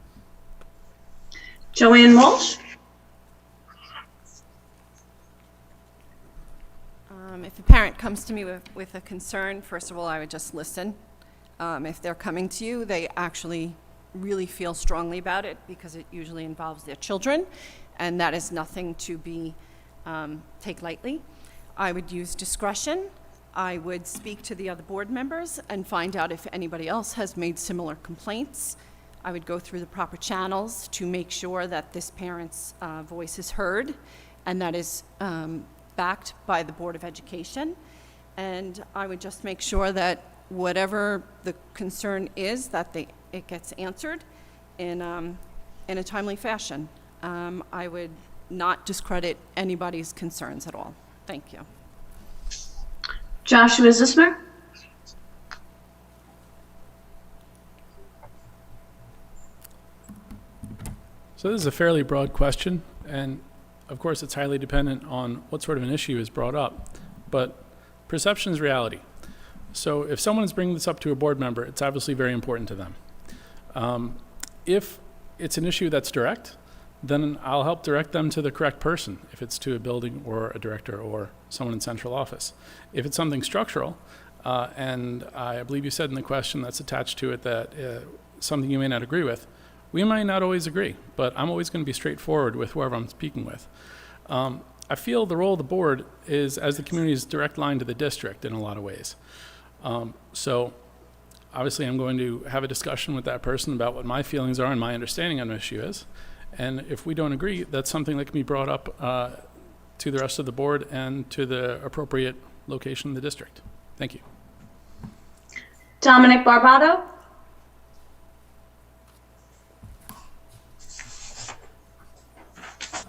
Joanne Walsh? If a parent comes to me with a concern, first of all, I would just listen. If they're coming to you, they actually really feel strongly about it because it usually involves their children, and that is nothing to be take lightly. I would use discretion. I would speak to the other board members and find out if anybody else has made similar complaints. I would go through the proper channels to make sure that this parent's voice is heard and that is backed by the Board of Education. And I would just make sure that whatever the concern is, that it gets answered in a timely fashion. I would not discredit anybody's concerns at all. Thank you. Joshua Zismer? So this is a fairly broad question, and of course it's highly dependent on what sort of an issue is brought up, but perception is reality. So if someone is bringing this up to a board member, it's obviously very important to them. If it's an issue that's direct, then I'll help direct them to the correct person, if it's to a building or a director or someone in central office. If it's something structural, and I believe you said in the question that's attached to it that something you may not agree with, we might not always agree, but I'm always going to be straightforward with whoever I'm speaking with. I feel the role of the board is as the community's direct line to the district in a lot of ways. So obviously I'm going to have a discussion with that person about what my feelings are and my understanding on an issue is. And if we don't agree, that's something that can be brought up to the rest of the board and to the appropriate location in the district. Thank you. Dominic Barbato?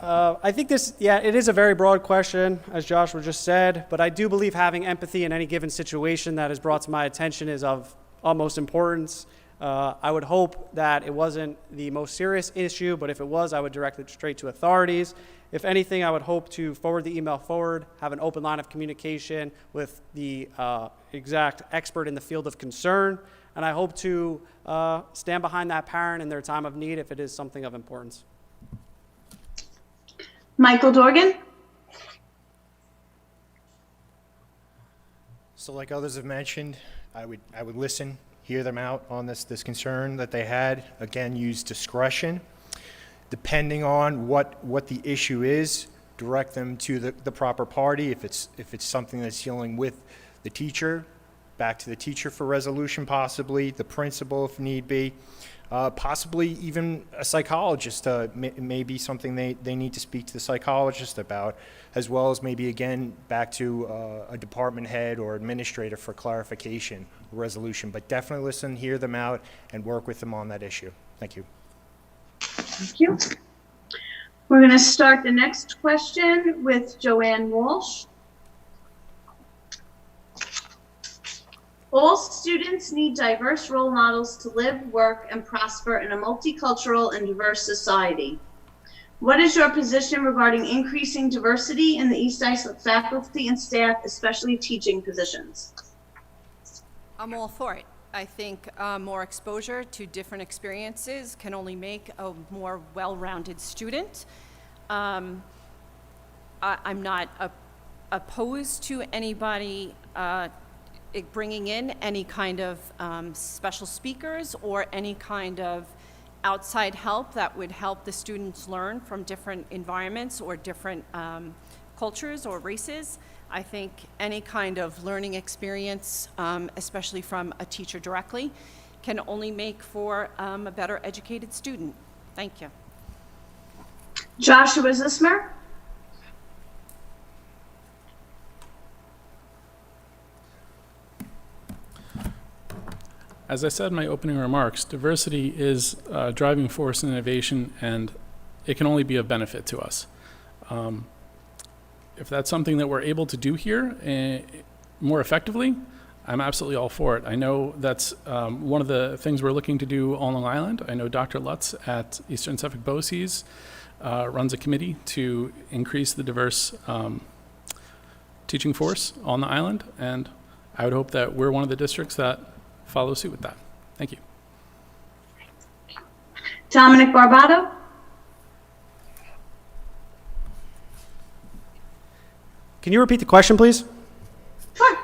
I think it is a very broad question, as Joshua just said, but I do believe having empathy in any given situation that is brought to my attention is of utmost importance. I would hope that it wasn't the most serious issue, but if it was, I would direct it straight to authorities. If anything, I would hope to forward the email forward, have an open line of communication with the exact expert in the field of concern, and I hope to stand behind that parent in their time of need if it is something of importance. Michael Dorgan? So like others have mentioned, I would listen, hear them out on this concern that they had. Again, use discretion. Depending on what the issue is, direct them to the proper party. If it's something that's dealing with the teacher, back to the teacher for resolution possibly, the principal if need be. Possibly even a psychologist may be something they need to speak to the psychologist about, as well as maybe again back to a department head or administrator for clarification or resolution. But definitely listen, hear them out, and work with them on that issue. Thank you. Thank you. We're going to start the next question with Joanne Walsh. All students need diverse role models to live, work, and prosper in a multicultural and diverse society. What is your position regarding increasing diversity in the East Islip faculty and staff, especially teaching positions? I'm all for it. I think more exposure to different experiences can only make a more well-rounded student. I'm not opposed to anybody bringing in any kind of special speakers or any kind of outside help that would help the students learn from different environments or different cultures or races. I think any kind of learning experience, especially from a teacher directly, can only make for a better educated student. Thank you. Joshua Zismer. As I said in my opening remarks, diversity is a driving force in innovation, and it can only be of benefit to us. If that's something that we're able to do here more effectively, I'm absolutely all for it. I know that's one of the things we're looking to do on Long Island. I know Dr. Lutz at Eastern Suffolk BOCES runs a committee to increase the diverse teaching force on the island, and I would hope that we're one of the districts that follow suit with that. Thank you. Dominic Barbato. Can you repeat the question, please? Sure.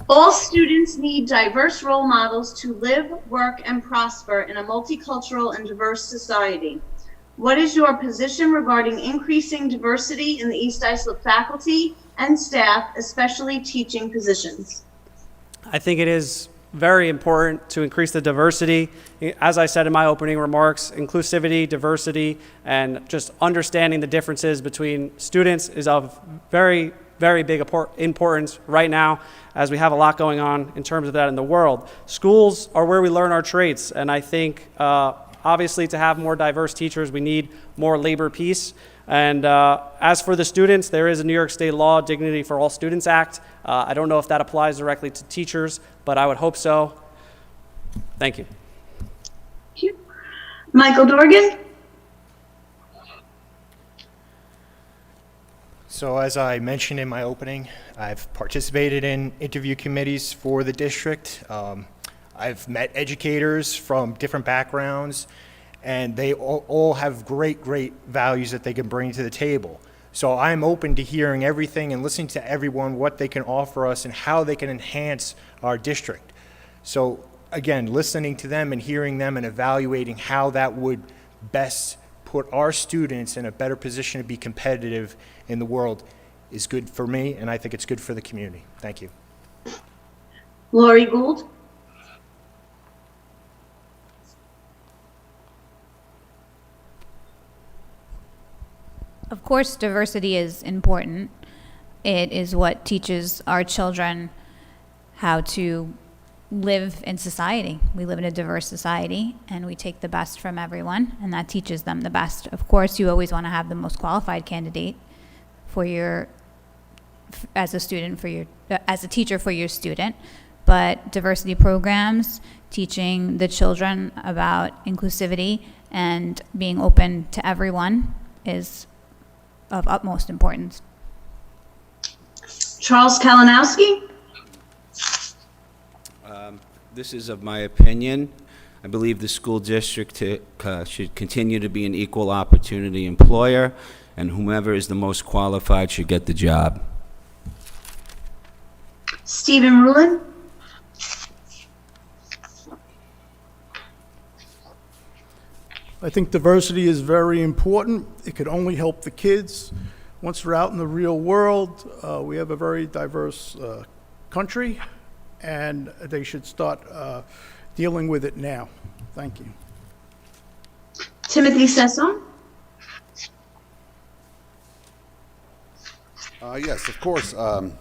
All students need diverse role models to live, work, and prosper in a multicultural and diverse society. What is your position regarding increasing diversity in the East Islip faculty and staff, especially teaching positions? I think it is very important to increase the diversity. As I said in my opening remarks, inclusivity, diversity, and just understanding the differences between students is of very, very big importance right now, as we have a lot going on in terms of that in the world. Schools are where we learn our traits, and I think obviously to have more diverse teachers, we need more labor peace. And as for the students, there is a New York State law, Dignity for All Students Act. I don't know if that applies directly to teachers, but I would hope so. Thank you. Thank you. Michael Dorgan. So as I mentioned in my opening, I've participated in interview committees for the district. I've met educators from different backgrounds, and they all have great values that they can bring to the table. So I'm open to hearing everything and listening to everyone, what they can offer us and how they can enhance our district. So again, listening to them and hearing them and evaluating how that would best put our students in a better position to be competitive in the world is good for me, and I think it's good for the community. Thank you. Lori Gould. Of course, diversity is important. It is what teaches our children how to live in society. We live in a diverse society, and we take the best from everyone, and that teaches them the best. Of course, you always want to have the most qualified candidate for your, as a student, for your, as a teacher for your student. But diversity programs, teaching the children about inclusivity and being open to everyone is of utmost importance. Charles Kalinowski. This is of my opinion. I believe the school district should continue to be an equal opportunity employer, and whomever is the most qualified should get the job. Stephen Rulin. I think diversity is very important. It could only help the kids. Once they're out in the real world, we have a very diverse country, and they should start dealing with it now. Thank you. Timothy Sessom. Yes, of course,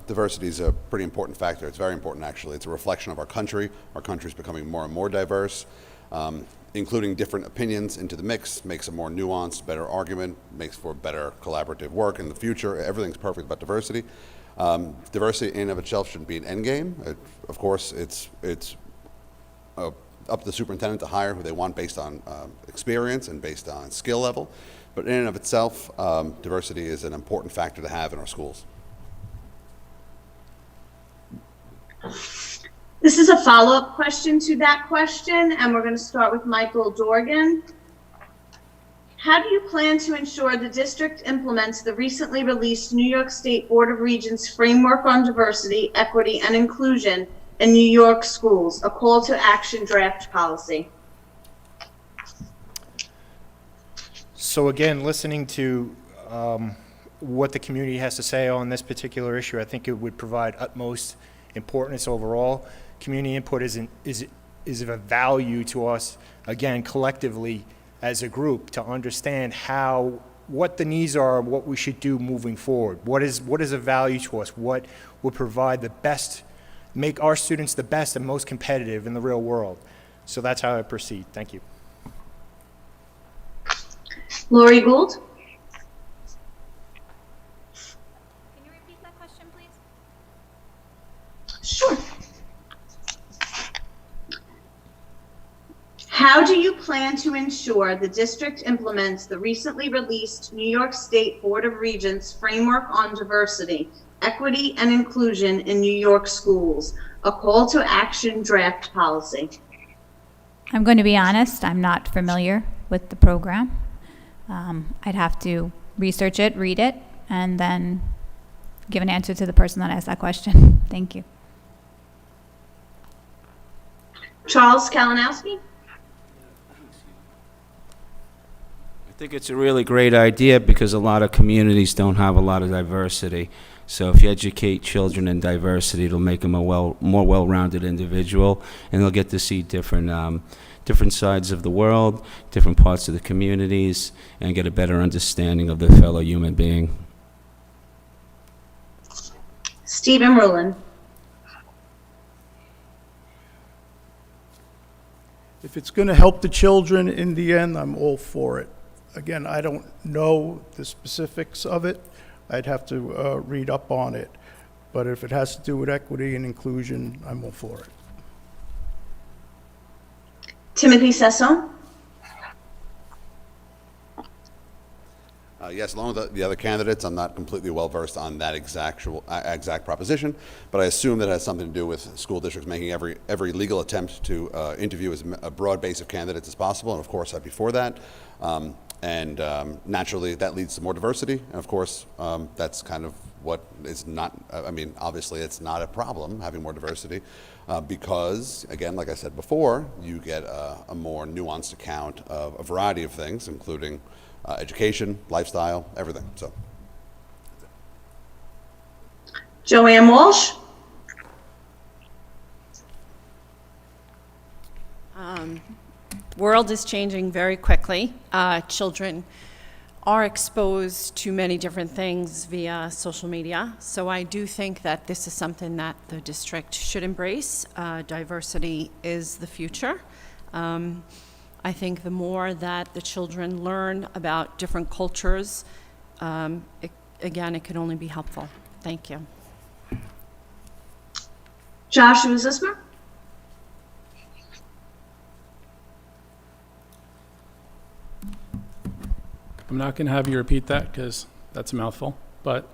diversity is a pretty important factor. It's very important, actually. It's a reflection of our country. Our country is becoming more and more diverse. Including different opinions into the mix makes a more nuanced, better argument, makes for better collaborative work in the future. Everything's perfect about diversity. Diversity in and of itself shouldn't be an end game. Of course, it's up to the superintendent to hire who they want based on experience and based on skill level. But in and of itself, diversity is an important factor to have in our schools. This is a follow-up question to that question, and we're going to start with Michael Dorgan. How do you plan to ensure the district implements the recently released New York State Board of Regents Framework on Diversity, Equity, and Inclusion in New York Schools, a call to action draft policy? So again, listening to what the community has to say on this particular issue. I think it would provide utmost importance overall. Community input is of a value to us, again, collectively as a group, to understand what the needs are, what we should do moving forward. What is of value to us? What would provide the best, make our students the best and most competitive in the real world? So that's how I proceed. Thank you. Lori Gould? Can you repeat that question, please? Sure. How do you plan to ensure the district implements the recently released New York State Board of Regents Framework on Diversity, Equity, and Inclusion in New York Schools, a call to action draft policy? I'm going to be honest, I'm not familiar with the program. I'd have to research it, read it, and then give an answer to the person that asked that question. Thank you. Charles Kalinowski? I think it's a really great idea because a lot of communities don't have a lot of diversity. So if you educate children in diversity, it'll make them a more well-rounded individual, and they'll get to see different sides of the world, different parts of the communities, and get a better understanding of the fellow human being. Stephen Rulin? If it's going to help the children in the end, I'm all for it. Again, I don't know the specifics of it. I'd have to read up on it. But if it has to do with equity and inclusion, I'm all for it. Timothy Sesson? Yes, along with the other candidates, I'm not completely well-versed on that exact proposition, but I assume that it has something to do with school districts making every legal attempt to interview as a broad base of candidates as possible, and of course I'd be for that. Naturally, that leads to more diversity, and of course, that's kind of what is not, I mean, obviously it's not a problem having more diversity, because, again, like I said before, you get a more nuanced account of a variety of things, including education, lifestyle, everything. So, Joanne Walsh? World is changing very quickly. Children are exposed to many different things via social media. So I do think that this is something that the district should embrace. Diversity is the future. I think the more that the children learn about different cultures, it can only be helpful. Thank you. Joshua Zismer? I'm not going to have you repeat that because that's a mouthful. But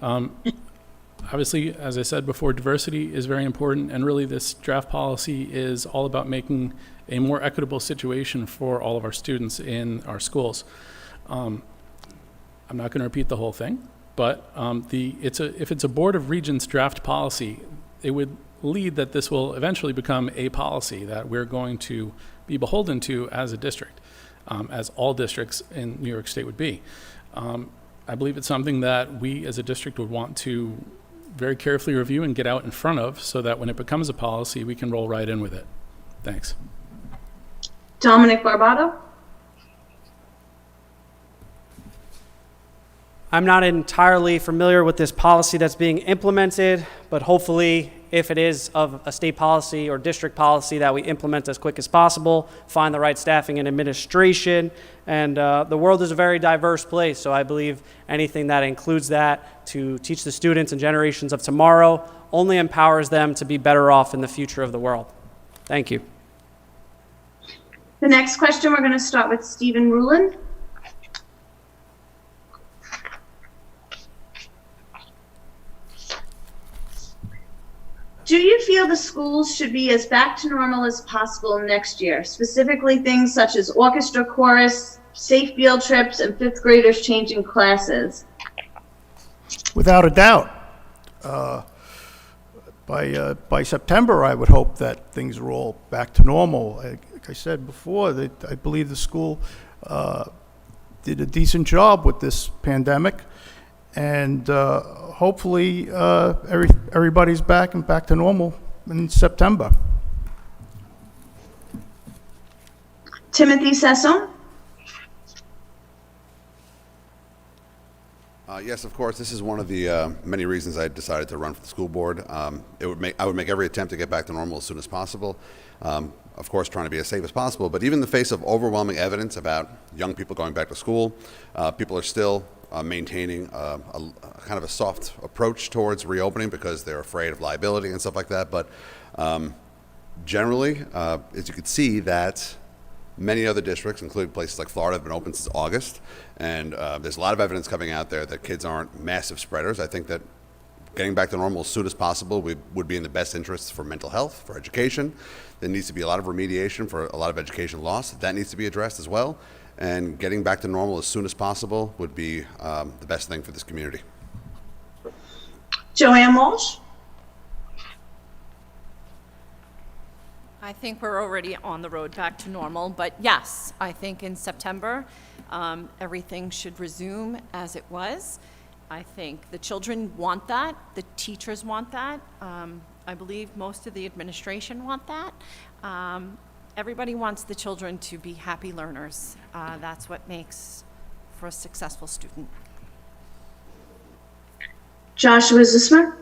obviously, as I said before, diversity is very important. And really, this draft policy is all about making a more equitable situation for all of our students in our schools. I'm not going to repeat the whole thing, but if it's a Board of Regents draft policy, it would lead that this will eventually become a policy that we're going to be beholden to as a district, as all districts in New York State would be. I believe it's something that we as a district would want to very carefully review and get out in front of so that when it becomes a policy, we can roll right in with it. Thanks. Dominic Barbato? I'm not entirely familiar with this policy that's being implemented, but hopefully, if it is of a state policy or district policy, that we implement as quick as possible, find the right staffing and administration, and the world is a very diverse place, so I believe anything that includes that to teach the students and generations of tomorrow only empowers them to be better off in the future of the world. Thank you. The next question, we're going to start with Stephen Rulin. Do you feel the schools should be as back to normal as possible next year, specifically things such as orchestra, chorus, safe field trips, and fifth graders changing classes? Without a doubt. By September, I would hope that things are all back to normal. Like I said before, that I believe the school did a decent job with this pandemic, And hopefully, everybody's back and back to normal in September. Timothy Sessom. Yes, of course. This is one of the many reasons I decided to run for the school board. I would make every attempt to get back to normal as soon as possible. Of course, trying to be as safe as possible. But even in the face of overwhelming evidence about young people going back to school, people are still maintaining a kind of a soft approach towards reopening because they're afraid of liability and stuff like that. But generally, as you can see, that many other districts, including places like Florida, have been open since August, and there's a lot of evidence coming out there that kids aren't massive spreaders. I think that getting back to normal as soon as possible would be in the best interests for mental health, for education. There needs to be a lot of remediation for a lot of education loss. That needs to be addressed as well. And getting back to normal as soon as possible would be the best thing for this community. Joanne Walsh. I think we're already on the road back to normal, but yes, I think in September, everything should resume as it was. I think the children want that, the teachers want that. I believe most of the administration want that. Everybody wants the children to be happy learners. That's what makes for a successful student. Joshua Zismer.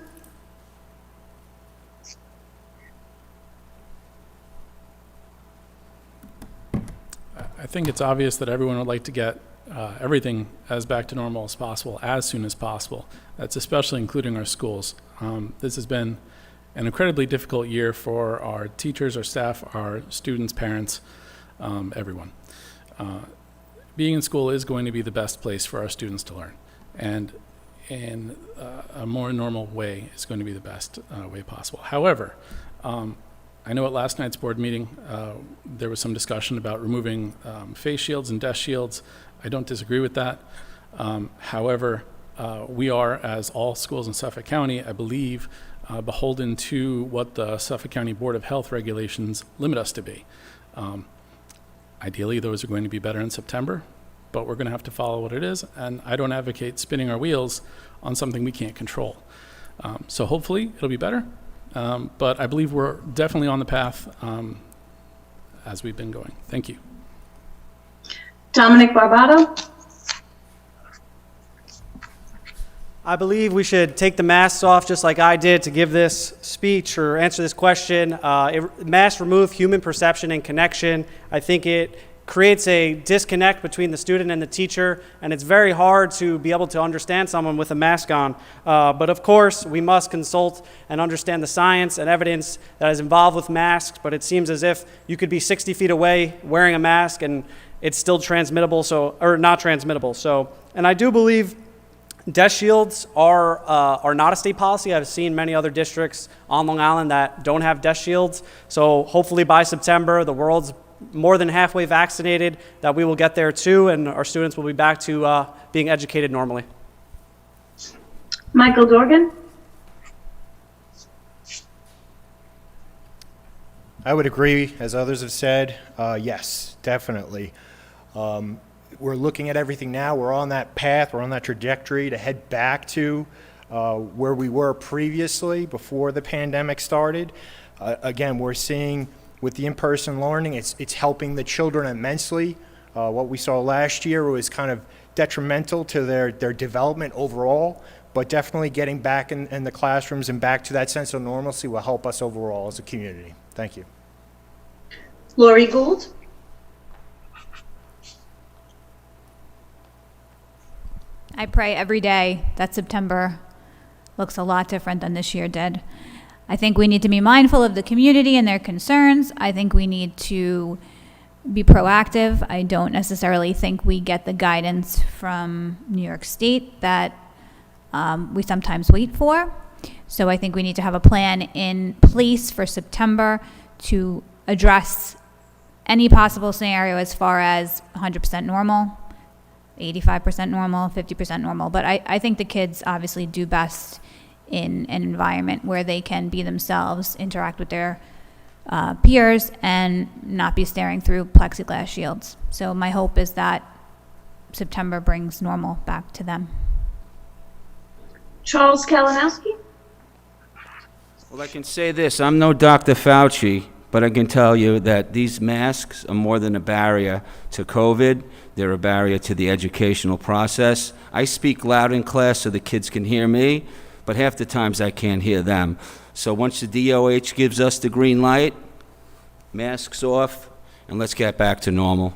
I think it's obvious that everyone would like to get everything as back to normal as possible, as soon as possible. That's especially including our schools. This has been an incredibly difficult year for our teachers, our staff, our students, parents, everyone. Being in school is going to be the best place for our students to learn. And in a more normal way is going to be the best way possible. However, I know at last night's board meeting, there was some discussion about removing face shields and desk shields. I don't disagree with that. However, we are, as all schools in Suffolk County, I believe, beholden to what the Suffolk County Board of Health regulations limit us to be. Ideally, those are going to be better in September, but we're going to have to follow what it is, and I don't advocate spinning our wheels on something we can't control. So hopefully it'll be better, but I believe we're definitely on the path as we've been going. Thank you. Dominic Barbato. I believe we should take the masks off just like I did to give this speech or answer this question. Masks remove human perception and connection. I think it creates a disconnect between the student and the teacher, and it's very hard to be able to understand someone with a mask on. But of course, we must consult and understand the science and evidence that is involved with masks, but it seems as if you could be 60 feet away wearing a mask and it's still transmittable, or not transmittable. And I do believe desk shields are not a state policy. I've seen many other districts on Long Island that don't have desk shields. So hopefully by September, the world's more than halfway vaccinated, that we will get there too, and our students will be back to being educated normally. Michael Dorgan. I would agree, as others have said, yes, definitely. We're looking at everything now. We're on that path. We're on that trajectory to head back to where we were previously before the pandemic started. Again, we're seeing with the in-person learning, it's helping the children immensely. What we saw last year was kind of detrimental to their development overall, but definitely getting back in the classrooms and back to that sense of normalcy will help us overall as a community. Thank you. Lori Gould. I pray every day that September looks a lot different than this year did. I think we need to be mindful of the community and their concerns. I think we need to be proactive. I don't necessarily think we get the guidance from New York State that we sometimes wait for. So I think we need to have a plan in place for September to address any possible scenario as far as 100% normal, 85% normal, 50% normal. But I think the kids obviously do best in an environment where they can be themselves, interact with their peers, and not be staring through plexiglass shields. So my hope is that September brings normal back to them. Charles Kalinowski. Well, I can say this, I'm no Dr. Fauci, but I can tell you that these masks are more than a barrier to COVID. They're a barrier to the educational process. I speak loud in class so the kids can hear me, but half the times I can't hear them. So once the DOH gives us the green light, masks off, and let's get back to normal.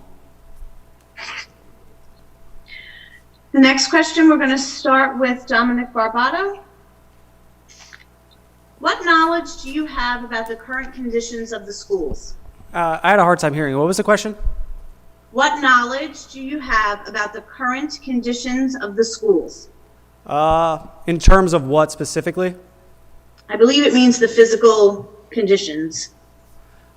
The next question, we're going to start with Dominic Barbato. What knowledge do you have about the current conditions of the schools? I had a hard time hearing. What was the question? What knowledge do you have about the current conditions of the schools? In terms of what specifically? I believe it means the physical conditions.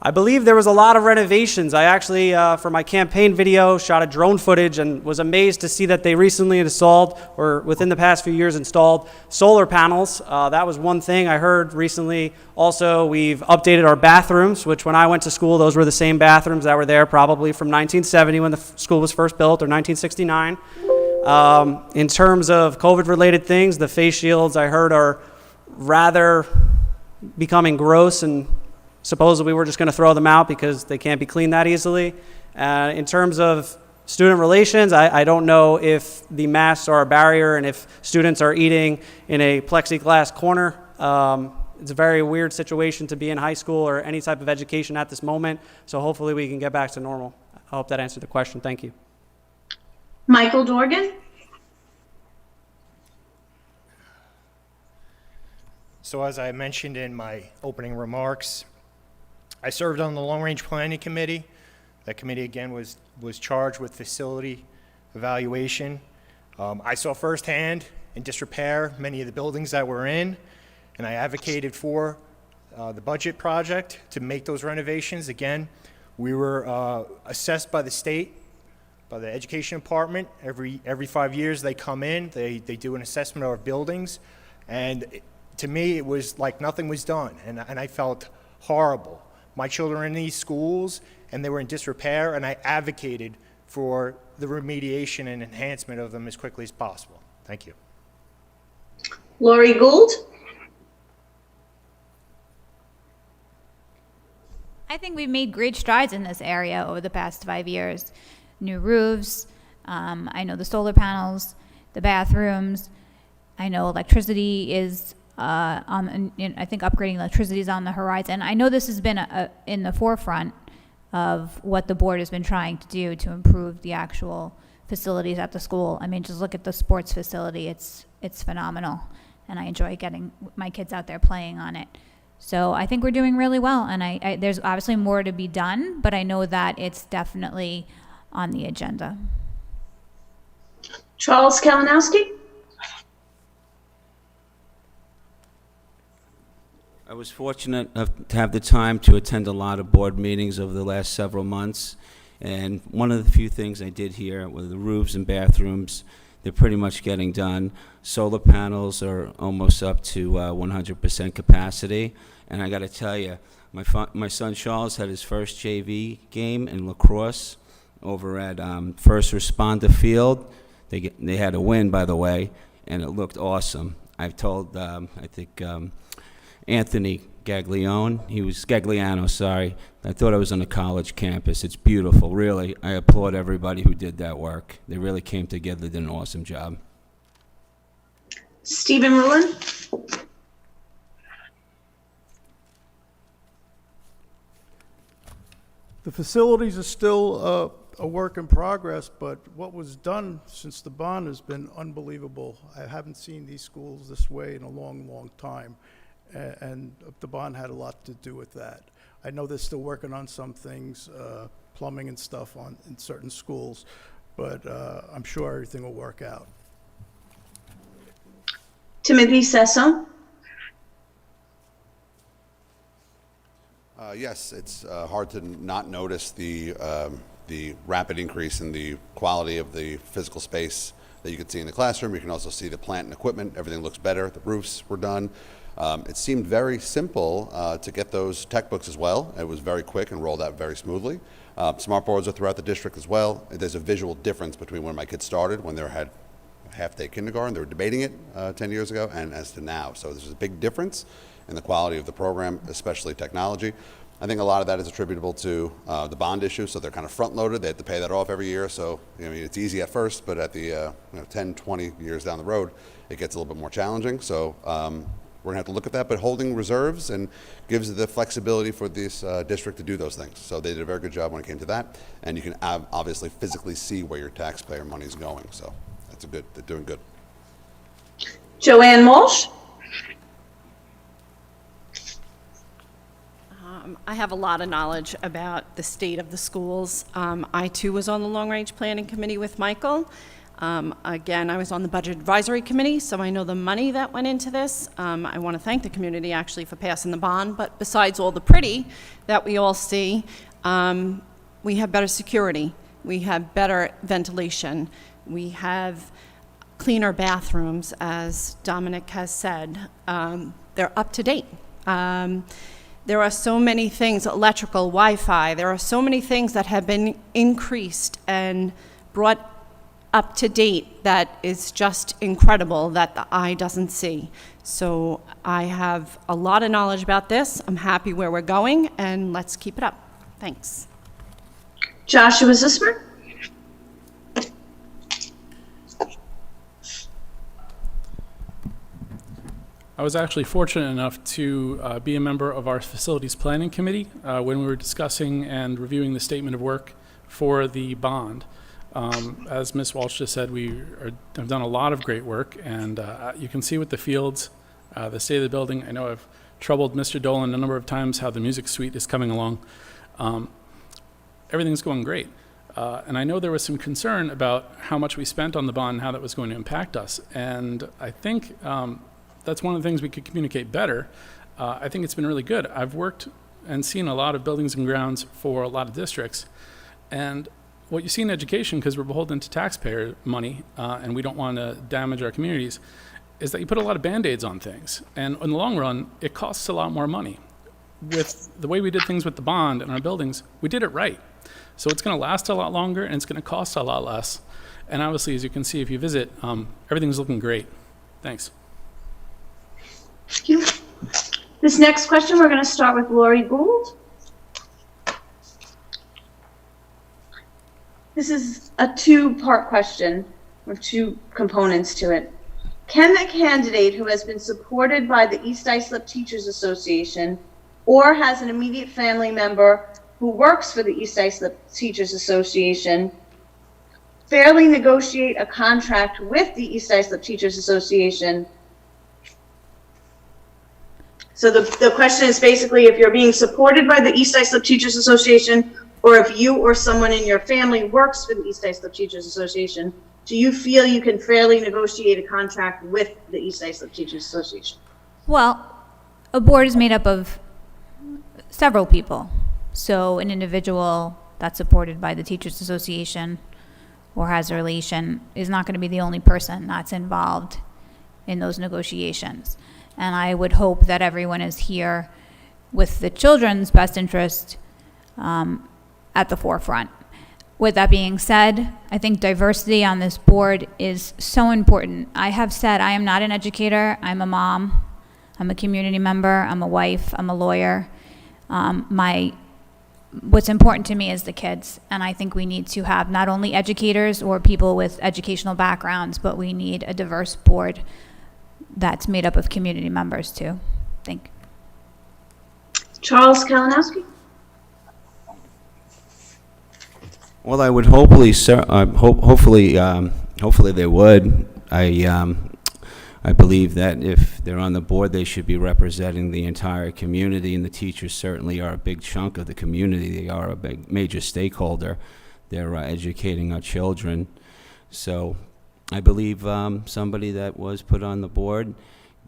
I believe there was a lot of renovations. I actually, for my campaign video, shot a drone footage and was amazed to see that they recently installed, or within the past few years installed, solar panels. That was one thing I heard recently. Also, we've updated our bathrooms, which when I went to school, those were the same bathrooms that were there probably from 1970 when the school was first built, or 1969. In terms of COVID-related things, the face shields I heard are rather becoming gross, and supposedly we're just going to throw them out because they can't be cleaned that easily. In terms of student relations, I don't know if the masks are a barrier and if students are eating in a plexiglass corner. It's a very weird situation to be in high school or any type of education at this moment, so hopefully we can get back to normal. I hope that answered the question. Thank you. Michael Dorgan. So as I mentioned in my opening remarks, I served on the Long Range Planning Committee. That committee, again, was charged with facility evaluation. I saw firsthand in disrepair many of the buildings that we're in, and I advocated for the budget project to make those renovations. Again, we were assessed by the state, by the education department. Every 5 years they come in, they do an assessment of our buildings, and to me it was like nothing was done, and I felt horrible. My children are in these schools, and they were in disrepair, and I advocated for the remediation and enhancement of them as quickly as possible. Thank you. Lori Gould. I think we've made great strides in this area over the past 5 years. New roofs, I know the solar panels, the bathrooms. I know electricity is I think upgrading electricity is on the horizon. I know this has been in the forefront of what the board has been trying to do to improve the actual facilities at the school. I mean, just look at the sports facility. It's phenomenal, and I enjoy getting my kids out there playing on it. So I think we're doing really well, and there's obviously more to be done, but I know that it's definitely on the agenda. Charles Kalinowski. I was fortunate enough to have the time to attend a lot of board meetings over the last several months, and one of the few things I did here were the roofs and bathrooms. They're pretty much getting done. Solar panels are almost up to 100% capacity, and I got to tell you, my son Charles had his first JV game in lacrosse over at First Responder Field. They had a win, by the way, and it looked awesome. I've told, I think, Anthony Gagliano, sorry. I thought I was on a college campus. It's beautiful, really. I applaud everybody who did that work. They really came together, did an awesome job. Stephen Rulin. The facilities are still a work in progress, but what was done since the bond has been unbelievable. I haven't seen these schools this way in a long, long time. And the bond had a lot to do with that. I know they're still working on some things, plumbing and stuff in certain schools, but I'm sure everything will work out. Timothy Sesso. Yes, it's hard to not notice the rapid increase in the quality of the physical space that you can see in the classroom. You can also see the plant and equipment. Everything looks better. The roofs were done. It seemed very simple to get those tech books as well. It was very quick and rolled out very smoothly. Smart boards are throughout the district as well. There's a visual difference between when my kids started, when they had half-day kindergarten. They were debating it 10 years ago, and as to now. So there's a big difference in the quality of the program, especially technology. I think a lot of that is attributable to the bond issue, so they're kind of front-loaded. They have to pay that off every year, so it's easy at first, but at the 10, 20 years down the road, it gets a little bit more challenging. So we're going to have to look at that, but holding reserves and gives the flexibility for this district to do those things. So they did a very good job when it came to that, and you can obviously physically see where your taxpayer money is going. So that's they're doing good. Joanne Walsh. I have a lot of knowledge about the state of the schools. I too was on the Long Range Planning Committee with Michael. Again, I was on the Budget Advisory Committee, so I know the money that went into this. I want to thank the community actually for passing the bond, but besides all the pretty that we all see, we have better security, we have better ventilation, we have cleaner bathrooms, as Dominic has said. They're up to date. There are so many things, electrical, Wi-Fi, there are so many things that have been increased and brought up to date that is just incredible that the eye doesn't see. So I have a lot of knowledge about this. I'm happy where we're going, and let's keep it up. Thanks. Joshua Zismer. I was actually fortunate enough to be a member of our facilities planning committee when we were discussing and reviewing the statement of work for the bond. As Ms. Walsh just said, have done a lot of great work, and you can see with the fields, the state of the building. I know I've troubled Mr. Dolan a number of times how the music suite is coming along. Everything's going great. And I know there was some concern about how much we spent on the bond and how that was going to impact us. And I think that's one of the things we could communicate better. I think it's been really good. I've worked and seen a lot of buildings and grounds for a lot of districts. And what you see in education, because we're beholden to taxpayer money and we don't want to damage our communities, is that you put a lot of Band-Aids on things. And in the long run, it costs a lot more money. With the way we did things with the bond and our buildings, we did it right. So it's going to last a lot longer and it's going to cost a lot less. And obviously, as you can see if you visit, everything's looking great. Thanks. Thank you. This next question, we're going to start with Lori Gould. This is a two-part question with two components to it. Can the candidate who has been supported by the East Islip Teachers Association or has an immediate family member who works for the East Islip Teachers Association fairly negotiate a contract with the East Islip Teachers Association? So the question is basically if you're being supported by the East Islip Teachers Association or if you or someone in your family works for the East Islip Teachers Association, do you feel you can fairly negotiate a contract with the East Islip Teachers Association? Well, a board is made up of several people. So an individual that's supported by the Teachers Association or has a relation is not going to be the only person that's involved in those negotiations. And I would hope that everyone is here with the children's best interest at the forefront. With that being said, I think diversity on this board is so important. I have said I am not an educator. I'm a mom. I'm a community member. I'm a wife. I'm a lawyer. What's important to me is the kids. And I think we need to have not only educators or people with educational backgrounds, but we need a diverse board that's made up of community members too. Thank you. Charles Kalinowski. Well, I would hopefully they would. I believe that if they're on the board, they should be representing the entire community, and the teachers certainly are a big chunk of the community. They are a big major stakeholder. They're educating our children. So I believe somebody that was put on the board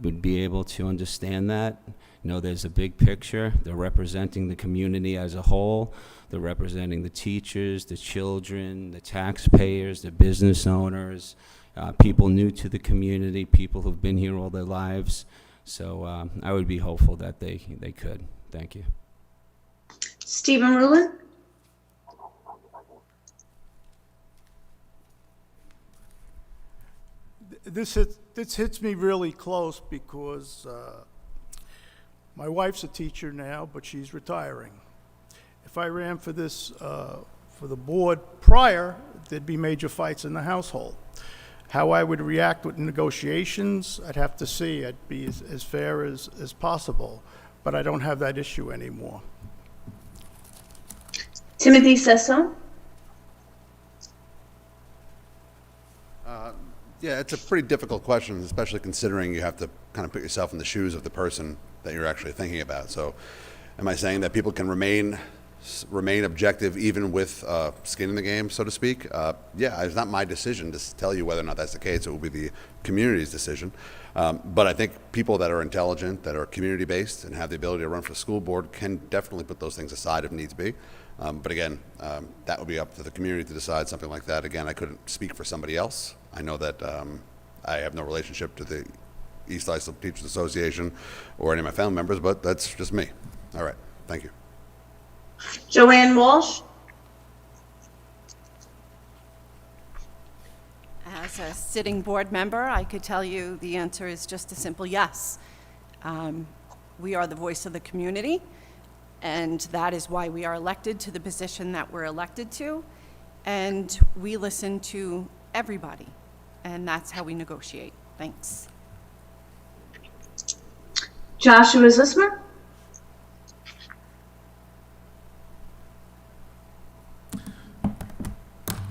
would be able to understand that. You know, there's a big picture. They're representing the community as a whole. They're representing the teachers, the children, the taxpayers, the business owners, people new to the community, people who've been here all their lives. So I would be hopeful that they could. Thank you. Stephen Rulin. this hits me really close because my wife's a teacher now, but she's retiring. If I ran for this, for the board prior, there'd be major fights in the household. How I would react with negotiations, I'd have to see. I'd be as fair as possible, but I don't have that issue anymore. Timothy Sesso. Yeah, it's a pretty difficult question, especially considering you have to kind of put yourself in the shoes of the person that you're actually thinking about. So, am I saying that people can remain objective even with skin in the game, so to speak? Yeah, it's not my decision to tell you whether or not that's the case. It will be the community's decision. But I think people that are intelligent, that are community-based, and have the ability to run for the school board can definitely put those things aside if needs be. But again, that would be up to the community to decide something like that. Again, I couldn't speak for somebody else. I know that I have no relationship to the East Islip Teachers Association or any of my family members, but that's just me. All right, thank you. Joanne Walsh. As a sitting board member, I could tell you the answer is just a simple yes. We are the voice of the community, and that is why we are elected to the position that we're elected to, and we listen to everybody, and that's how we negotiate. Thanks. Joshua Zismer.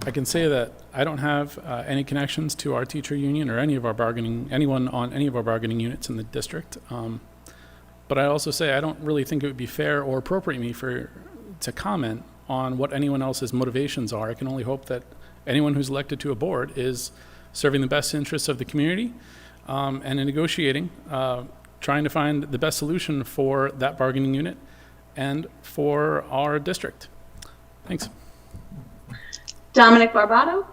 I can say that I don't have any connections to our teacher union or anyone on any of our bargaining units in the district. But I also say I don't really think it would be fair or appropriate to comment on what anyone else's motivations are. I can only hope that anyone who's elected to a board is serving the best interests of the community and in negotiating, trying to find the best solution for that bargaining unit and for our district. Thanks. Dominic Barbato.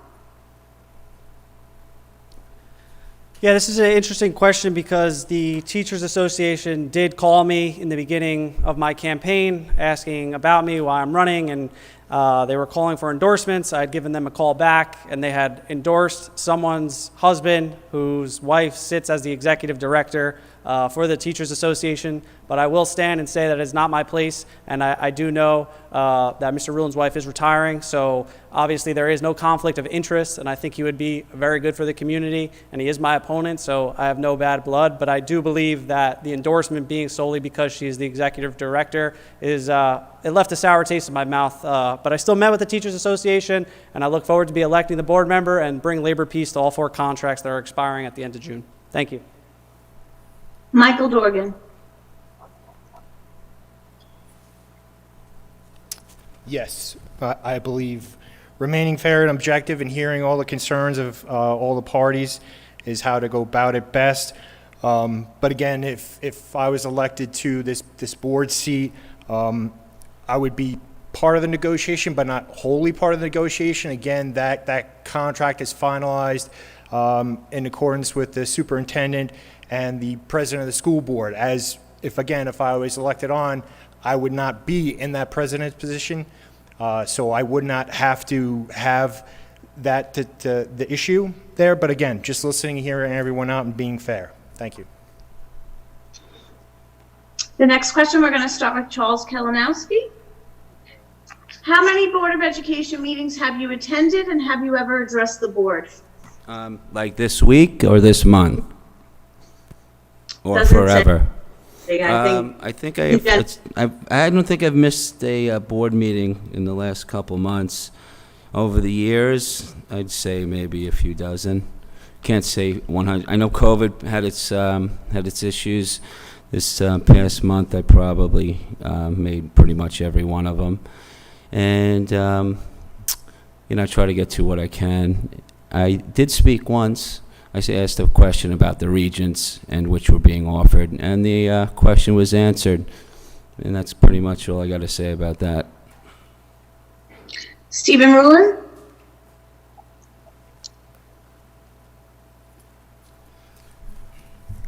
Yeah, this is an interesting question because the Teachers Association did call me in the beginning of my campaign asking about me, why I'm running, and they were calling for endorsements. I had given them a call back, and they had endorsed someone's husband whose wife sits as the executive director for the Teachers Association. But I will stand and say that it's not my place, and I do know that Mr. Rulin's wife is retiring, so obviously there is no conflict of interest, and I think he would be very good for the community, and he is my opponent, so I have no bad blood. But I do believe that the endorsement being solely because she's the executive director is, it left a sour taste in my mouth. But I still met with the Teachers Association, and I look forward to be electing the board member and bring labor peace to all 4 contracts that are expiring at the end of June. Thank you. Michael Dorgan. Yes, I believe remaining fair and objective and hearing all the concerns of all the parties is how to go about it best. But again, if I was elected to this board seat, I would be part of the negotiation, but not wholly part of the negotiation. Again, that contract is finalized in accordance with the superintendent and the president of the school board. As if I was elected on, I would not be in that president's position, so I would not have to have that the issue there. But again, just listening, hearing everyone out, and being fair. Thank you. The next question, we're going to start with Charles Kalinowski. How many Board of Education meetings have you attended, and have you ever addressed the board? Like this week or this month? Or Doesn't say. forever? I think I don't think I've missed a board meeting in the last couple months. Over the years, I'd say maybe a few dozen. Can't say 100. I know COVID had its issues. This past month, I probably made pretty much every one of them, and I try to get to what I can. I did speak once. I asked a question about the regents and which were being offered, and the question was answered. And that's pretty much all I got to say about that. Stephen Rulin.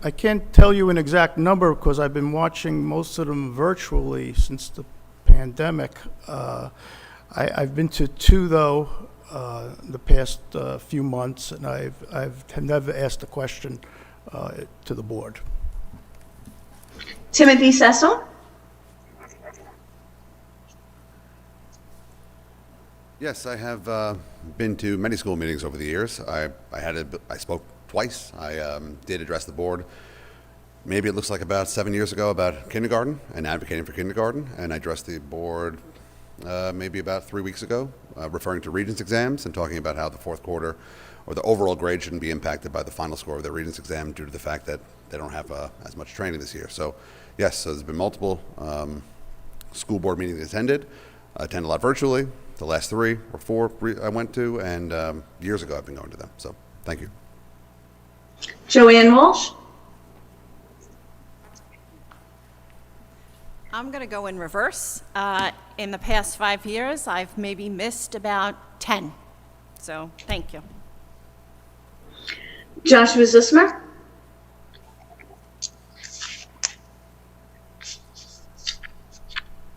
I can't tell you an exact number because I've been watching most of them virtually since the pandemic. I've been to 2, though, the past few months, and I've never asked a question to the board. Timothy Cecil? Yes, I have been to many school meetings over the years. I spoke twice. I did address the board. Maybe it looks like about 7 years ago about kindergarten and advocating for kindergarten, and I addressed the board maybe about 3 weeks ago, referring to Regents exams and talking about how the fourth quarter or the overall grade shouldn't be impacted by the final score of the Regents exam due to the fact that they don't have as much training this year. So yes, so there's been multiple school board meetings attended. I attend a lot virtually. The last 3 or 4 I went to, and years ago I've been going to them. So thank you. Joanne Walsh? I'm going to go in reverse. In the past 5 years, I've maybe missed about 10. So thank you. Joshua Zussmer?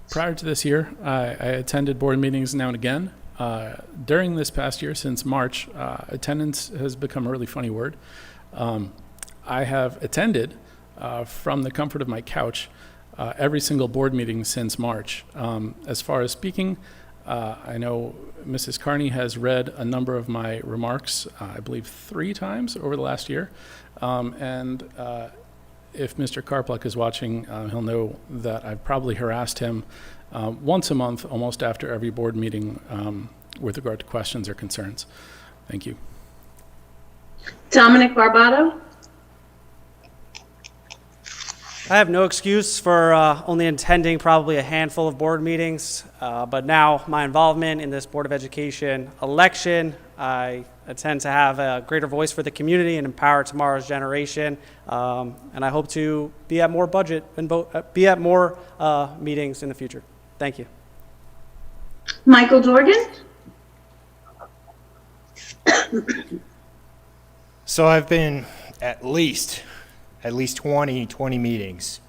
Prior to this year, I attended board meetings now and again. During this past year, since March, attendance has become a really funny word. I have attended from the comfort of my couch every single board meeting since March. As far as speaking, I know Mrs. Carney has read a number of my remarks, I believe 3 times over the last year. If Mr. Karpluk is watching, he'll know that I've probably harassed him once a month, almost after every board meeting, with regard to questions or concerns. Thank you. Dominic Barbato? I have no excuse for only attending probably a handful of board meetings, but now my involvement in this Board of Education election, I intend to have a greater voice for the community and empower tomorrow's generation, and I hope to be at more budget and be at more meetings in the future. Thank you. Michael Dorgan? So I've been at least 20 meetings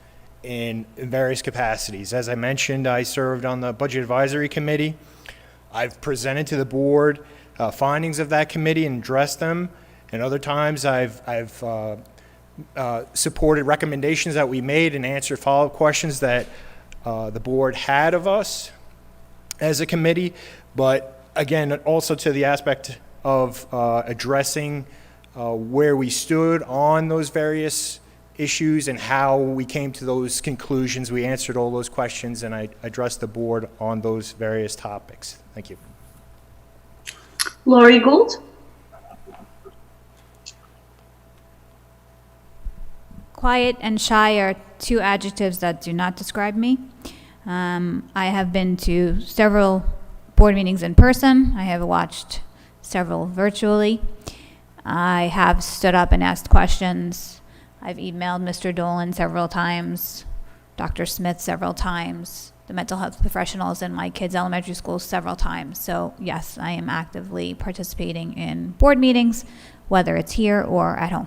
in various capacities. As I mentioned, I served on the Budget Advisory Committee. I've presented to the board findings of that committee and addressed them. And other times I've supported recommendations that we made and answered follow-up questions that the board had of us as a committee. But again, also to the aspect of addressing where we stood on those various issues and how we came to those conclusions. We answered all those questions, and I addressed the board on those various topics. Thank you. Lori Gould? Quiet and shy are 2 adjectives that do not describe me. I have been to several board meetings in person. I have watched several virtually. I have stood up and asked questions. I've emailed Mr. Dolan several times, Dr. Smith several times, the mental health professionals in my kids' elementary school several times. So yes, I am actively participating in board meetings, whether it's here or at home.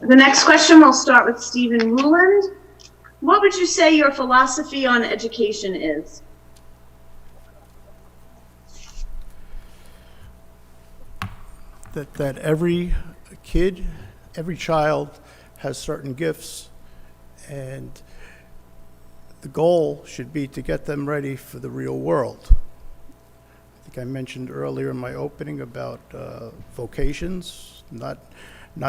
The next question, we'll start with Stephen Ruland. What would you say your philosophy on education is? That every kid, every child has certain gifts, and the goal should be to get them ready for the real world. I think I mentioned earlier in my opening about vocations. Not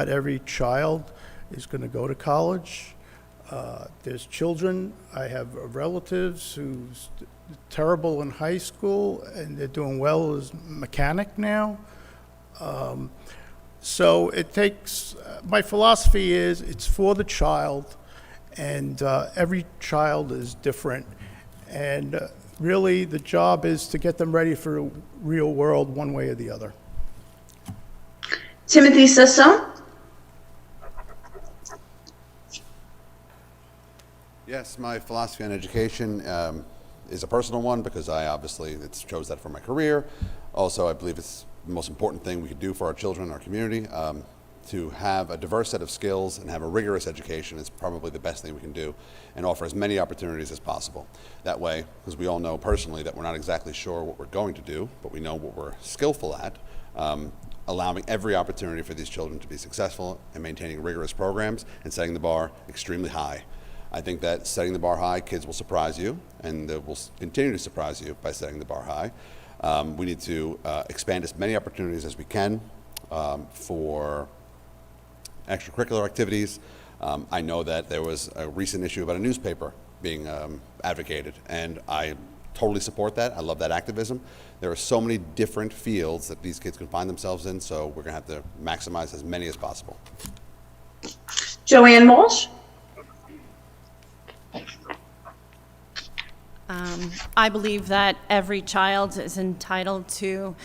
every child is going to go to college. There's children, I have relatives who's terrible in high school and they're doing well as mechanic now. So it takes, my philosophy is it's for the child, and every child is different. And really the job is to get them ready for the real world one way or the other. Timothy Sisson? Yes, my philosophy on education is a personal one because I obviously chose that for my career. Also, I believe it's the most important thing we could do for our children and our community. to have a diverse set of skills and have a rigorous education is probably the best thing we can do, and offer as many opportunities as possible. That way, because we all know personally that we're not exactly sure what we're going to do, but we know what we're skillful at, allowing every opportunity for these children to be successful and maintaining rigorous programs and setting the bar extremely high. I think that setting the bar high, kids will surprise you, and they will continue to surprise you by setting the bar high. We need to expand as many opportunities as we can for extracurricular activities. I know that there was a recent issue about a newspaper being advocated, and I totally support that. I love that activism. There are so many different fields that these kids can find themselves in, so we're going to have to maximize as many as possible. Joanne Walsh. I believe that every child is entitled to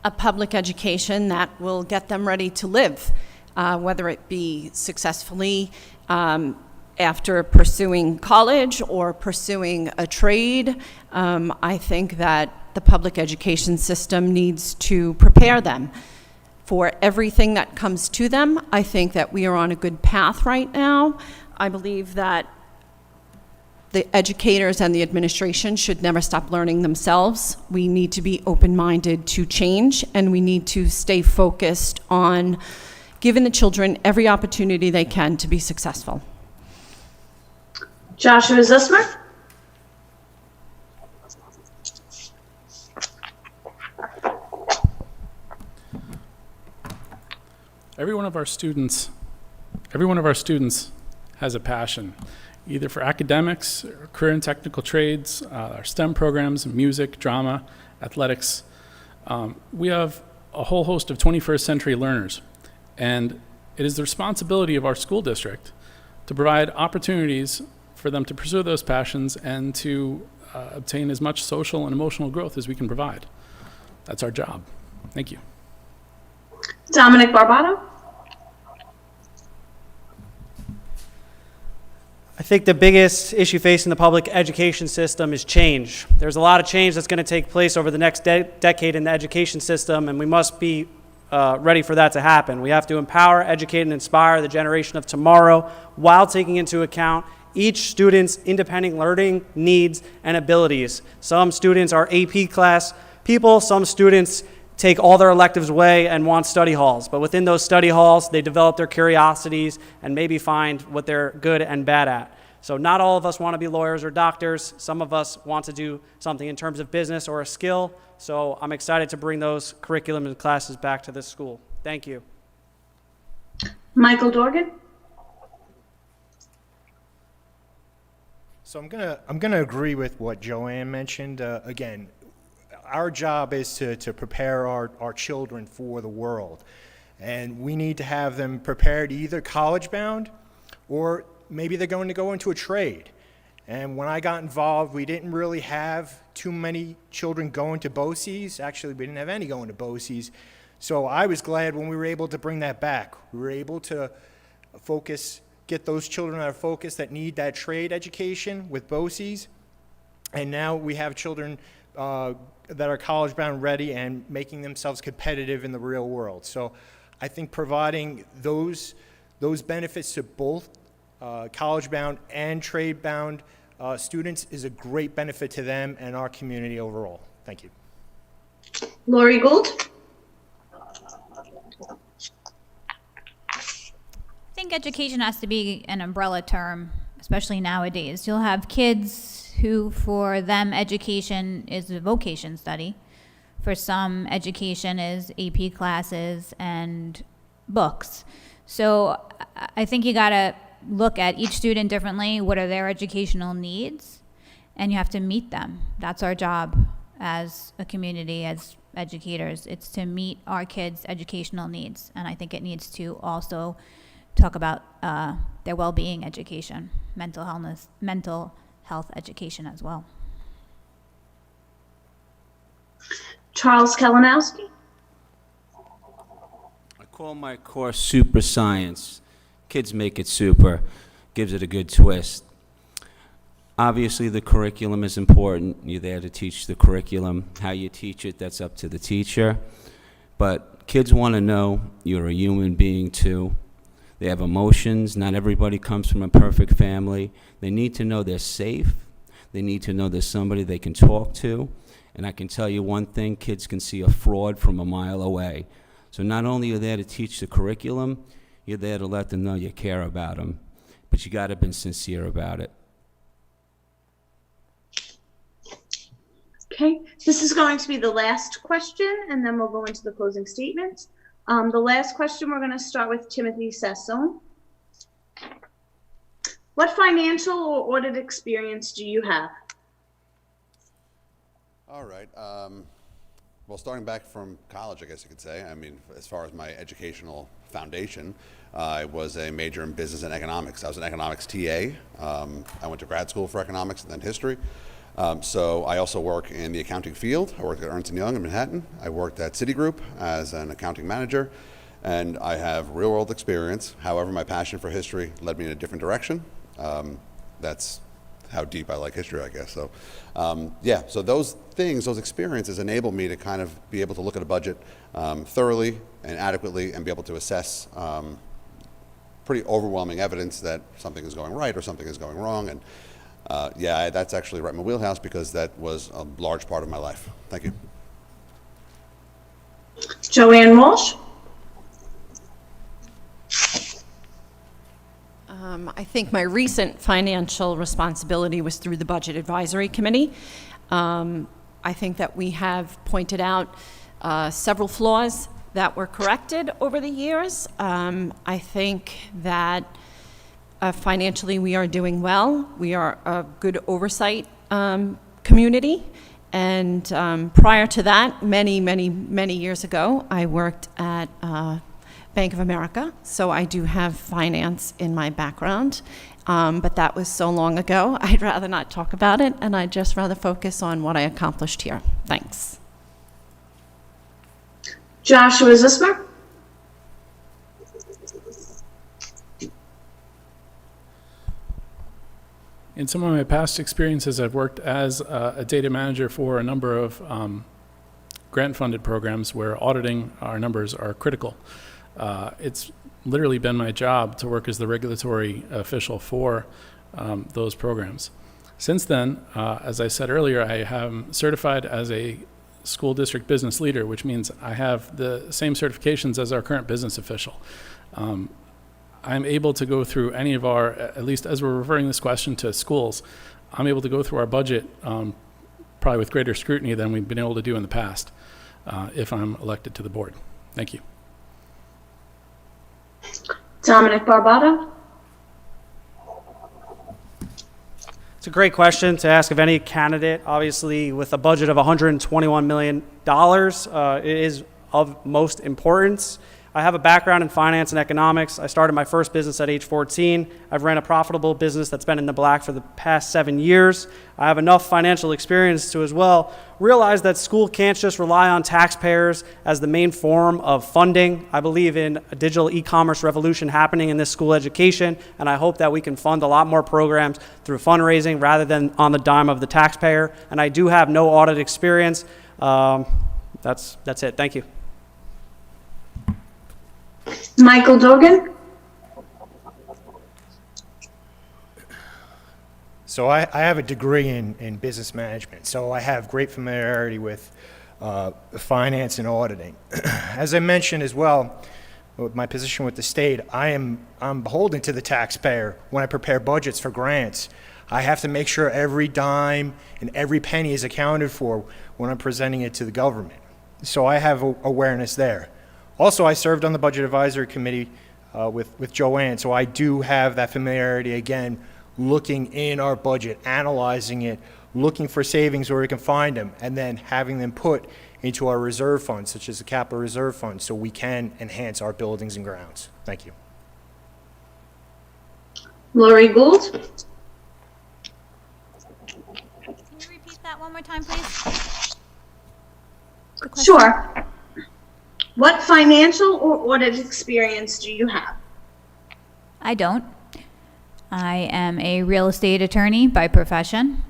a public education that will get them ready to live, whether it be successfully after pursuing college or pursuing a trade. I think that the public education system needs to prepare them for everything that comes to them. I think that we are on a good path right now. I believe that the educators and the administration should never stop learning themselves. We need to be open-minded to change, and we need to stay focused on giving the children every opportunity they can to be successful. Joshua Zussmer. Every one of our students has a passion, either for academics, or career and technical trades, our STEM programs, music, drama, athletics. We have a whole host of 21st century learners, and it is the responsibility of our school district to provide opportunities for them to pursue those passions and to obtain as much social and emotional growth as we can provide. That's our job. Thank you. Dominic Barbato. I think the biggest issue facing the public education system is change. There's a lot of change that's going to take place over the next decade in the education system, and we must be ready for that to happen. We have to empower, educate, and inspire the generation of tomorrow while taking into account each student's independent learning needs and abilities. Some students are AP class people, some students take all their electives away and want study halls. But within those study halls, they develop their curiosities and maybe find what they're good and bad at. So not all of us want to be lawyers or doctors. Some of us want to do something in terms of business or a skill. So I'm excited to bring those curriculum and classes back to this school. Thank you. Michael Dorgan. So I'm gonna agree with what Joanne mentioned. Again, our job is to prepare our children for the world. And we need to have them prepared either college-bound or maybe they're going to go into a trade. And when I got involved, we didn't really have too many children going to BOCES. Actually, we didn't have any going to BOCES. So I was glad when we were able to bring that back. We were able to get those children out of focus that need that trade education with BOCES. And now we have children that are college-bound ready and making themselves competitive in the real world. So I think providing those benefits to both college-bound and trade-bound students is a great benefit to them and our community overall. Thank you. Lori Gould. I think education has to be an umbrella term, especially nowadays. You'll have kids who, for them, education is a vocation study. For some, education is AP classes and books. So I think you gotta look at each student differently. What are their educational needs? And you have to meet them. That's our job as a community, as educators. It's to meet our kids' educational needs. And I think it needs to also talk about their well-being education, mental health education as well. Charles Kalinowski. I call my course Super Science. Kids make it super, gives it a good twist. Obviously, the curriculum is important. You're there to teach the curriculum. How you teach it, that's up to the teacher. But kids want to know you're a human being too. They have emotions. Not everybody comes from a perfect family. They need to know they're safe. They need to know there's somebody they can talk to. And I can tell you one thing, kids can see a fraud from a mile away. So not only are you there to teach the curriculum, you're there to let them know you care about them. But you got to be sincere about it. Okay, this is going to be the last question, and then we'll go into the closing statements. The last question, we're going to start with Timothy Sassone. What financial or audit experience do you have? All right. Well, starting back from college, I guess you could say. I mean, as far as my educational foundation, I was a major in business and economics. I was an economics TA. I went to grad school for economics and then history. So I also work in the accounting field. I worked at Ernst & Young in Manhattan. I worked at Citigroup as an accounting manager, and I have real-world experience. However, my passion for history led me in a different direction. That's how deep I like history, I guess. So, yeah, so those things, those experiences enable me to kind of be able to look at a budget thoroughly and adequately and be able to assess pretty overwhelming evidence that something is going right or something is going wrong. And yeah, that's actually right in my wheelhouse because that was a large part of my life. Thank you. Joanne Walsh? I think my recent financial responsibility was through the Budget Advisory Committee. I think that we have pointed out several flaws that were corrected over the years. I think that financially we are doing well. We are a good oversight community. And prior to that, many years ago, I worked at Bank of America, so I do have finance in my background, but that was so long ago, I'd rather not talk about it, and I'd just rather focus on what I accomplished here. Thanks. Joshua Zismer? In some of my past experiences, I've worked as a data manager for a number of grant-funded programs where auditing our numbers are critical. It's literally been my job to work as the regulatory official for those programs. Since then, as I said earlier, I am certified as a school district business leader, which means I have the same certifications as our current business official. I'm able to go through any of our, at least as we're referring this question to schools, I'm able to go through our budget probably with greater scrutiny than we've been able to do in the past if I'm elected to the board. Thank you. Dominic Barbata? It's a great question to ask of any candidate. Obviously, with a budget of $121 million, it is of most importance. I have a background in finance and economics. I started my first business at age 14. I've ran a profitable business that's been in the black for the past 7 years. I have enough financial experience to as well realize that school can't just rely on taxpayers as the main form of funding. I believe in a digital e-commerce revolution happening in this school education, and I hope that we can fund a lot more programs through fundraising rather than on the dime of the taxpayer. And I do have no audit experience. That's it. Thank you. Michael Dogan? So I have a degree in business management, so I have great familiarity with finance and auditing. As I mentioned as well, with my position with the state, I'm beholden to the taxpayer when I prepare budgets for grants. I have to make sure every dime and every penny is accounted for when I'm presenting it to the government. So I have awareness there. Also, I served on the Budget Advisory Committee with Joanne, so I do have that familiarity, again, looking in our budget, analyzing it, looking for savings where we can find them, and then having them put into our reserve funds, such as the capital reserve fund, so we can enhance our buildings and grounds. Thank you. Lori Gould? Can you repeat that one more time, please? Sure. What financial or audit experience do you have? I don't. I am a real estate attorney by profession,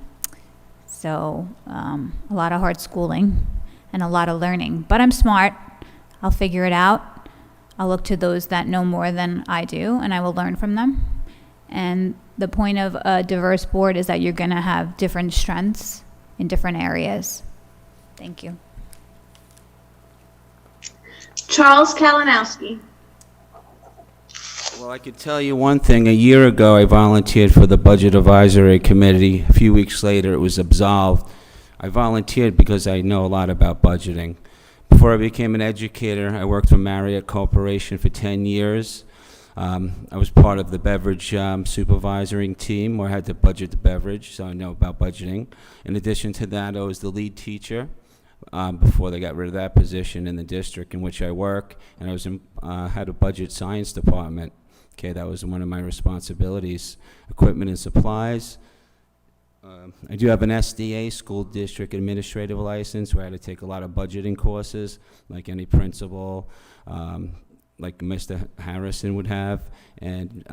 so a lot of hard schooling and a lot of learning. But I'm smart. I'll figure it out. I'll look to those that know more than I do, and I will learn from them. And the point of a diverse board is that you're going to have different strengths in different areas. Thank you. Charles Kalinowski. Well, I could tell you one thing. A year ago, I volunteered for the Budget Advisory Committee. A few weeks later, it was absolved. I volunteered because I know a lot about budgeting. Before I became an educator, I worked for Marriott Corporation for 10 years. I was part of the beverage supervisory team where I had to budget the beverage, so I know about budgeting. In addition to that, I was the lead teacher before they got rid of that position in the district in which I work, and I was had a budget science department. Okay, that was one of my responsibilities. Equipment and supplies. I do have an SDA, School District Administrative License, where I had to take a lot of budgeting courses, like any principal, like Mr. Harrison would have, and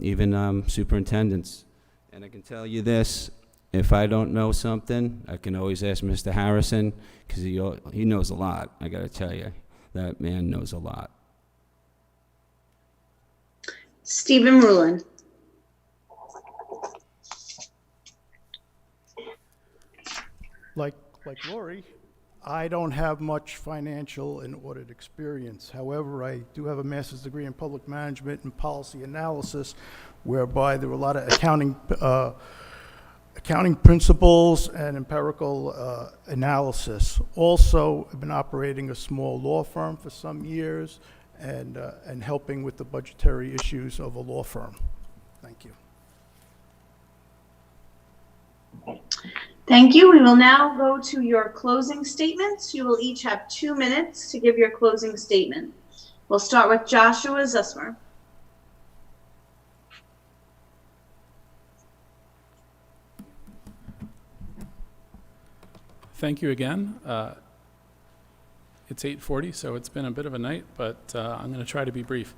even superintendents. And I can tell you this, if I don't know something, I can always ask Mr. Harrison, because he knows a lot. I gotta tell you, that man knows a lot. Stephen Rulin. Like Lori, I don't have much financial and audit experience. However, I do have a master's degree in public management and policy analysis, whereby there were a lot of accounting principles and empirical analysis. Also, I've been operating a small law firm for some years and helping with the budgetary issues of a law firm. Thank you. Thank you. We will now go to your closing statements. You will each have 2 minutes to give your closing statement. We'll start with Joshua Zusmer. Thank you again. It's 8:40, so it's been a bit of a night, but I'm going to try to be brief.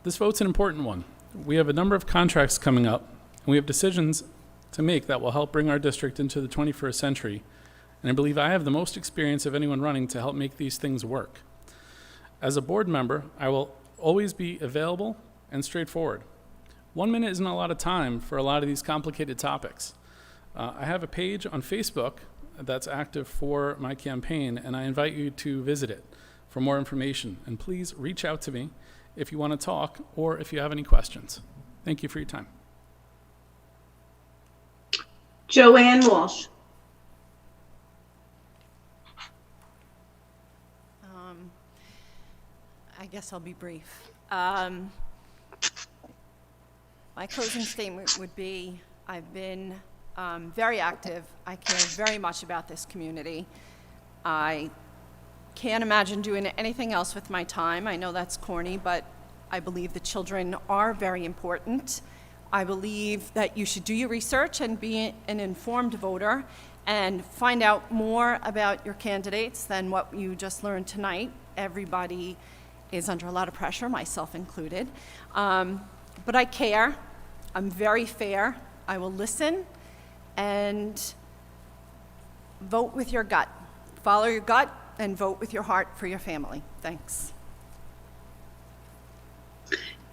This vote's an important one. We have a number of contracts coming up, and we have decisions to make that will help bring our district into the 21st century, and I believe I have the most experience of anyone running to help make these things work. As a board member, I will always be available and straightforward. 1 minute isn't a lot of time for a lot of these complicated topics. I have a page on Facebook that's active for my campaign, and I invite you to visit it for more information. And please reach out to me if you want to talk or if you have any questions. Thank you for your time. Joanne Walsh. I guess I'll be brief. My closing statement would be, I've been very active. I care very much about this community. I can't imagine doing anything else with my time. I know that's corny, but I believe the children are very important. I believe that you should do your research and be an informed voter and find out more about your candidates than what you just learned tonight. Everybody is under a lot of pressure, myself included. But I care. I'm very fair. I will listen and vote with your gut. Follow your gut and vote with your heart for your family. Thanks.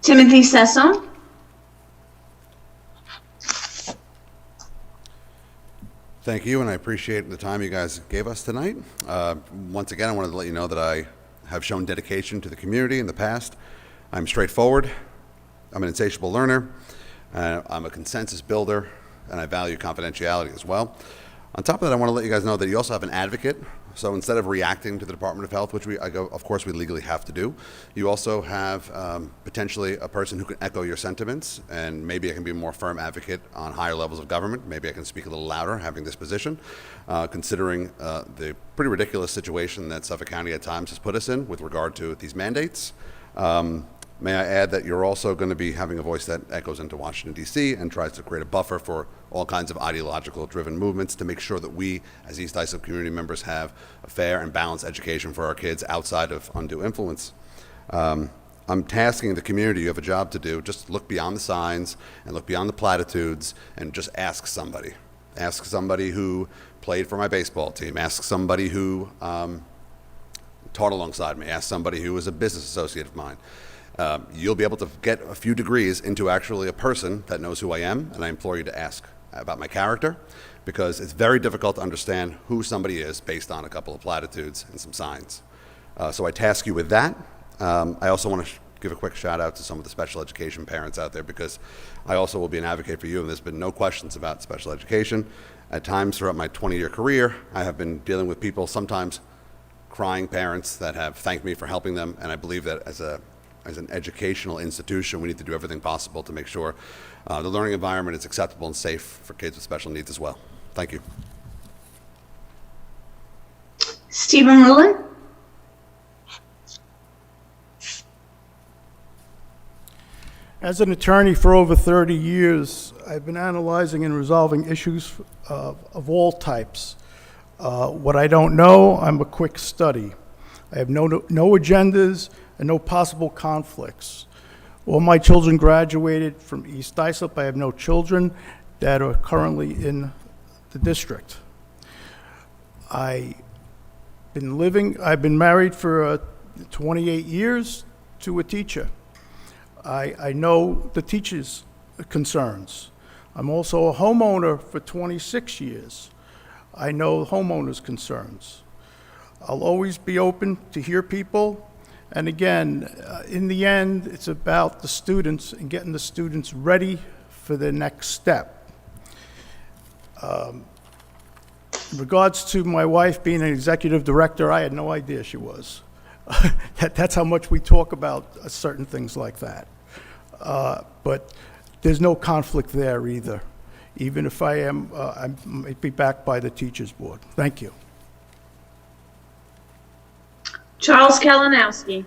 Timothy Sessom. Thank you, and I appreciate the time you guys gave us tonight. Once again, I wanted to let you know that I have shown dedication to the community in the past. I'm straightforward, I'm an insatiable learner, I'm a consensus builder, and I value confidentiality as well. On top of that, I want to let you guys know that you also have an advocate. So instead of reacting to the Department of Health, which of course we legally have to do, you also have potentially a person who can echo your sentiments, and maybe I can be a more firm advocate on higher levels of government. Maybe I can speak a little louder having this position, considering the pretty ridiculous situation that Suffolk County at times has put us in with regard to these mandates. May I add that you're also going to be having a voice that echoes into Washington, D.C. and tries to create a buffer for all kinds of ideological driven movements to make sure that we, as East Islip community members, have a fair and balanced education for our kids outside of undue influence. I'm tasking the community, you have a job to do. Just look beyond the signs and look beyond the platitudes and just ask somebody. Ask somebody who played for my baseball team. Ask somebody who taught alongside me. Ask somebody who was a business associate of mine. You'll be able to get a few degrees into actually a person that knows who I am, and I implore you to ask about my character, because it's very difficult to understand who somebody is based on a couple of platitudes and some signs. So I task you with that. I also want to give a quick shout out to some of the special education parents out there, because I also will be an advocate for you, and there's been no questions about special education. At times throughout my 20-year career, I have been dealing with people, sometimes crying parents, that have thanked me for helping them, and I believe that as an educational institution, we need to do everything possible to make sure the learning environment is acceptable and safe for kids with special needs as well. Thank you. Stephen Rulin? As an attorney for over 30 years, I've been analyzing and resolving issues of all types. What I don't know, I'm a quick study. I have no agendas and no possible conflicts. All my children graduated from East Islip. I have no children that are currently in the district. I've been married for 28 years to a teacher. I know the teachers' concerns. I'm also a homeowner for 26 years. I know homeowners' concerns. I'll always be open to hear people. And again, in the end, it's about the students and getting the students ready for the next step. In regards to my wife being an executive director, I had no idea she was. That's how much we talk about certain things like that. But there's no conflict there either. Even if I am, I might be backed by the teachers board. Thank you. Charles Kalinowski.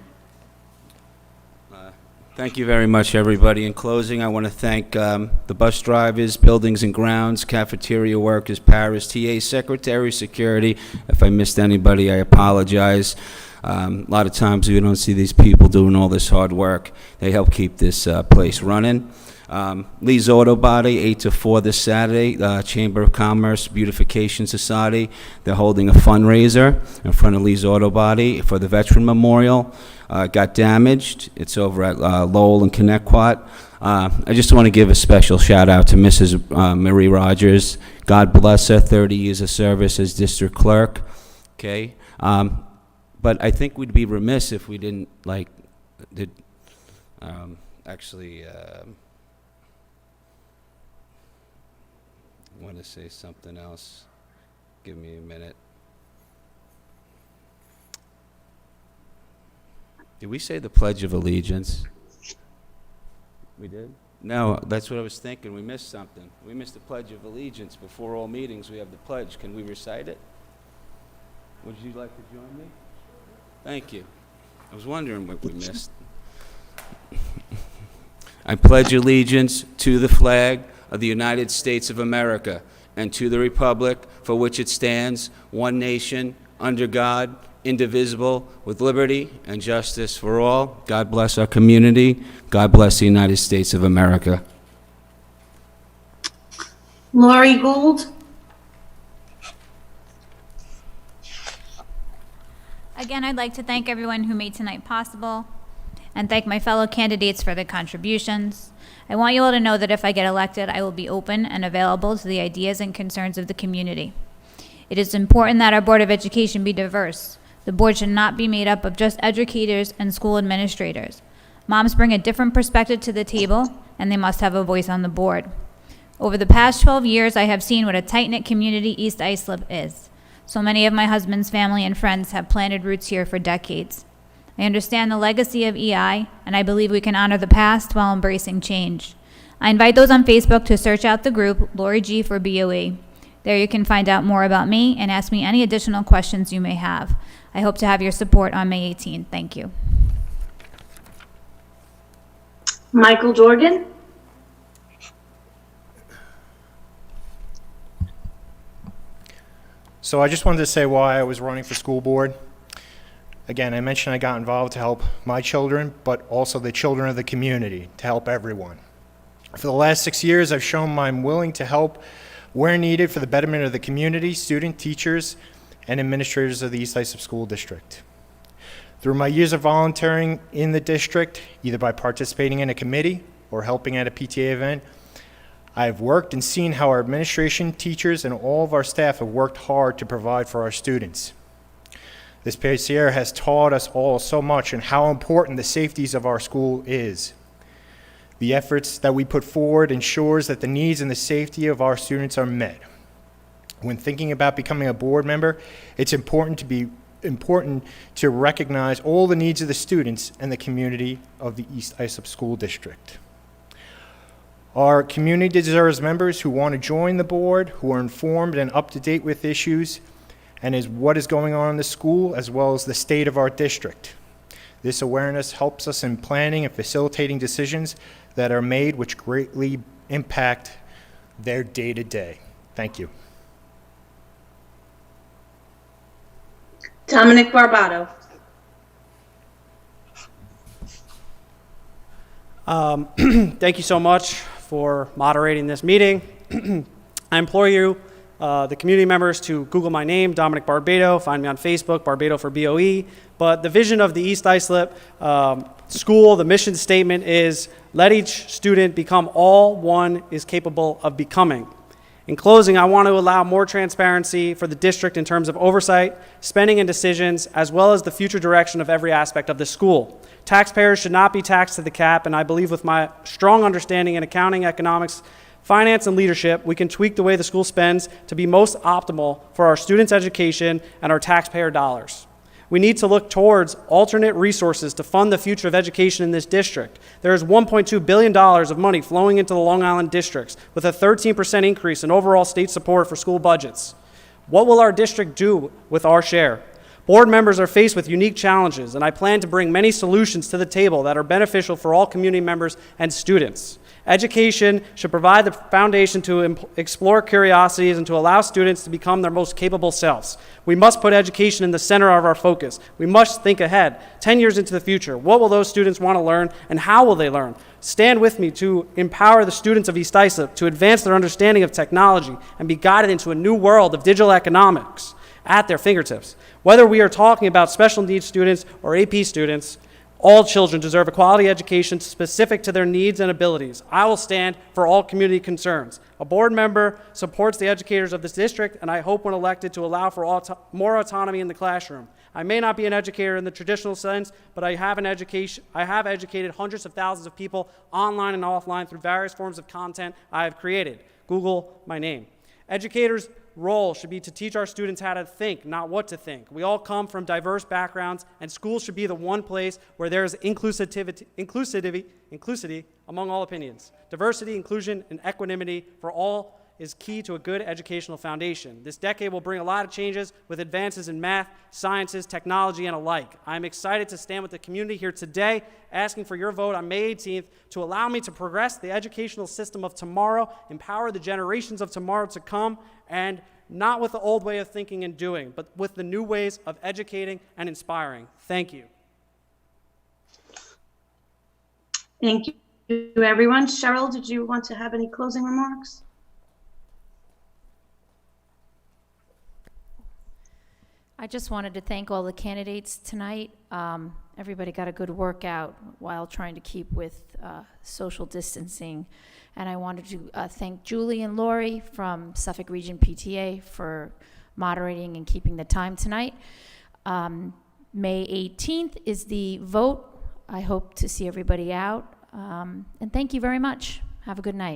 Thank you very much, everybody. In closing, I want to thank the bus drivers, buildings and grounds, cafeteria workers, paras, TA, secretary, security. If I missed anybody, I apologize. A lot of times we don't see these people doing all this hard work. They help keep this place running. Lee's Auto Body, 8 to 4 this Saturday, Chamber of Commerce Beautification Society. They're holding a fundraiser in front of Lee's Auto Body for the Veteran Memorial. Got damaged. It's over at Lowell and Connecticut. I just want to give a special shout out to Mrs. Marie Rogers. God bless her, 30 years of service as district clerk. Okay. But I think we'd be remiss if we didn't, I want to say something else. Give me a minute. Did we say the Pledge of Allegiance? We did? No, that's what I was thinking. We missed something. We missed the Pledge of Allegiance. Before all meetings, we have the pledge. Can we recite it? Would you like to join me? Thank you. I was wondering what we missed. I pledge allegiance to the flag of the United States of America and to the republic for which it stands, one nation, under God, indivisible, with liberty and justice for all. God bless our community. God bless the United States of America. Lori Gould. Again, I'd like to thank everyone who made tonight possible and thank my fellow candidates for their contributions. I want you all to know that if I get elected, I will be open and available to the ideas and concerns of the community. It is important that our Board of Education be diverse. The board should not be made up of just educators and school administrators. Moms bring a different perspective to the table, and they must have a voice on the board. Over the past 12 years, I have seen what a tight-knit community East Islip is. So many of my husband's family and friends have planted roots here for decades. I understand the legacy of EI, and I believe we can honor the past while embracing change. I invite those on Facebook to search out the group Lori G for BOE. There you can find out more about me and ask me any additional questions you may have. I hope to have your support on May 18th. Thank you. Michael Dorgan. So I just wanted to say why I was running for school board. Again, I mentioned I got involved to help my children, but also the children of the community, to help everyone. For the last 6 years, I've shown I'm willing to help where needed for the betterment of the community, student, teachers, and administrators of the East Islip School District. Through my years of volunteering in the district, either by participating in a committee or helping at a PTA event, I've worked and seen how our administration, teachers, and all of our staff have worked hard to provide for our students. This past year has taught us all so much and how important the safeties of our school is. The efforts that we put forward ensures that the needs and the safety of our students are met. When thinking about becoming a board member, it's important to recognize all the needs of the students and the community of the East Islip School District. Our community deserves members who want to join the board, who are informed and up to date with issues and what is going on in the school, as well as the state of our district. This awareness helps us in planning and facilitating decisions that are made which greatly impact their day-to-day. Thank you. Dominic Barbato. Thank you so much for moderating this meeting. I implore you, the community members, to Google my name, Dominic Barbato. Find me on Facebook, Barbato for BOE. But the vision of the East Islip School, the mission statement is, let each student become all one is capable of becoming. In closing, I want to allow more transparency for the district in terms of oversight, spending, and decisions, as well as the future direction of every aspect of the school. Taxpayers should not be taxed to the cap, and I believe with my strong understanding in accounting, economics, finance, and leadership, we can tweak the way the school spends to be most optimal for our students' education and our taxpayer dollars. We need to look towards alternate resources to fund the future of education in this district. There is $1.2 billion of money flowing into the Long Island districts, with a 13% increase in overall state support for school budgets. What will our district do with our share? Board members are faced with unique challenges, and I plan to bring many solutions to the table that are beneficial for all community members and students. Education should provide the foundation to explore curiosities and to allow students to become their most capable selves. We must put education in the center of our focus. We must think ahead, 10 years into the future. What will those students want to learn, and how will they learn? Stand with me to empower the students of East Islip to advance their understanding of technology and be guided into a new world of digital economics at their fingertips. Whether we are talking about special needs students or AP students, all children deserve a quality education specific to their needs and abilities. I will stand for all community concerns. A board member supports the educators of this district, and I hope when elected to allow for more autonomy in the classroom. I may not be an educator in the traditional sense, but I have educated hundreds of thousands of people online and offline through various forms of content I have created. Google my name. Educators' role should be to teach our students how to think, not what to think. We all come from diverse backgrounds, and schools should be the one place where there is inclusivity among all opinions. Diversity, inclusion, and equanimity for all is key to a good educational foundation. This decade will bring a lot of changes with advances in math, sciences, technology, and alike. I'm excited to stand with the community here today, asking for your vote on May 18th to allow me to progress the educational system of tomorrow, empower the generations of tomorrow to come, and not with the old way of thinking and doing, but with the new ways of educating and inspiring. Thank you. Thank you, everyone. Cheryl, did you want to have any closing remarks? I just wanted to thank all the candidates tonight. Everybody got a good workout while trying to keep with social distancing. And I wanted to thank Julie and Lori from Suffolk Region PTA for moderating and keeping the time tonight. May 18th is the vote. I hope to see everybody out. And thank you very much. Have a good night.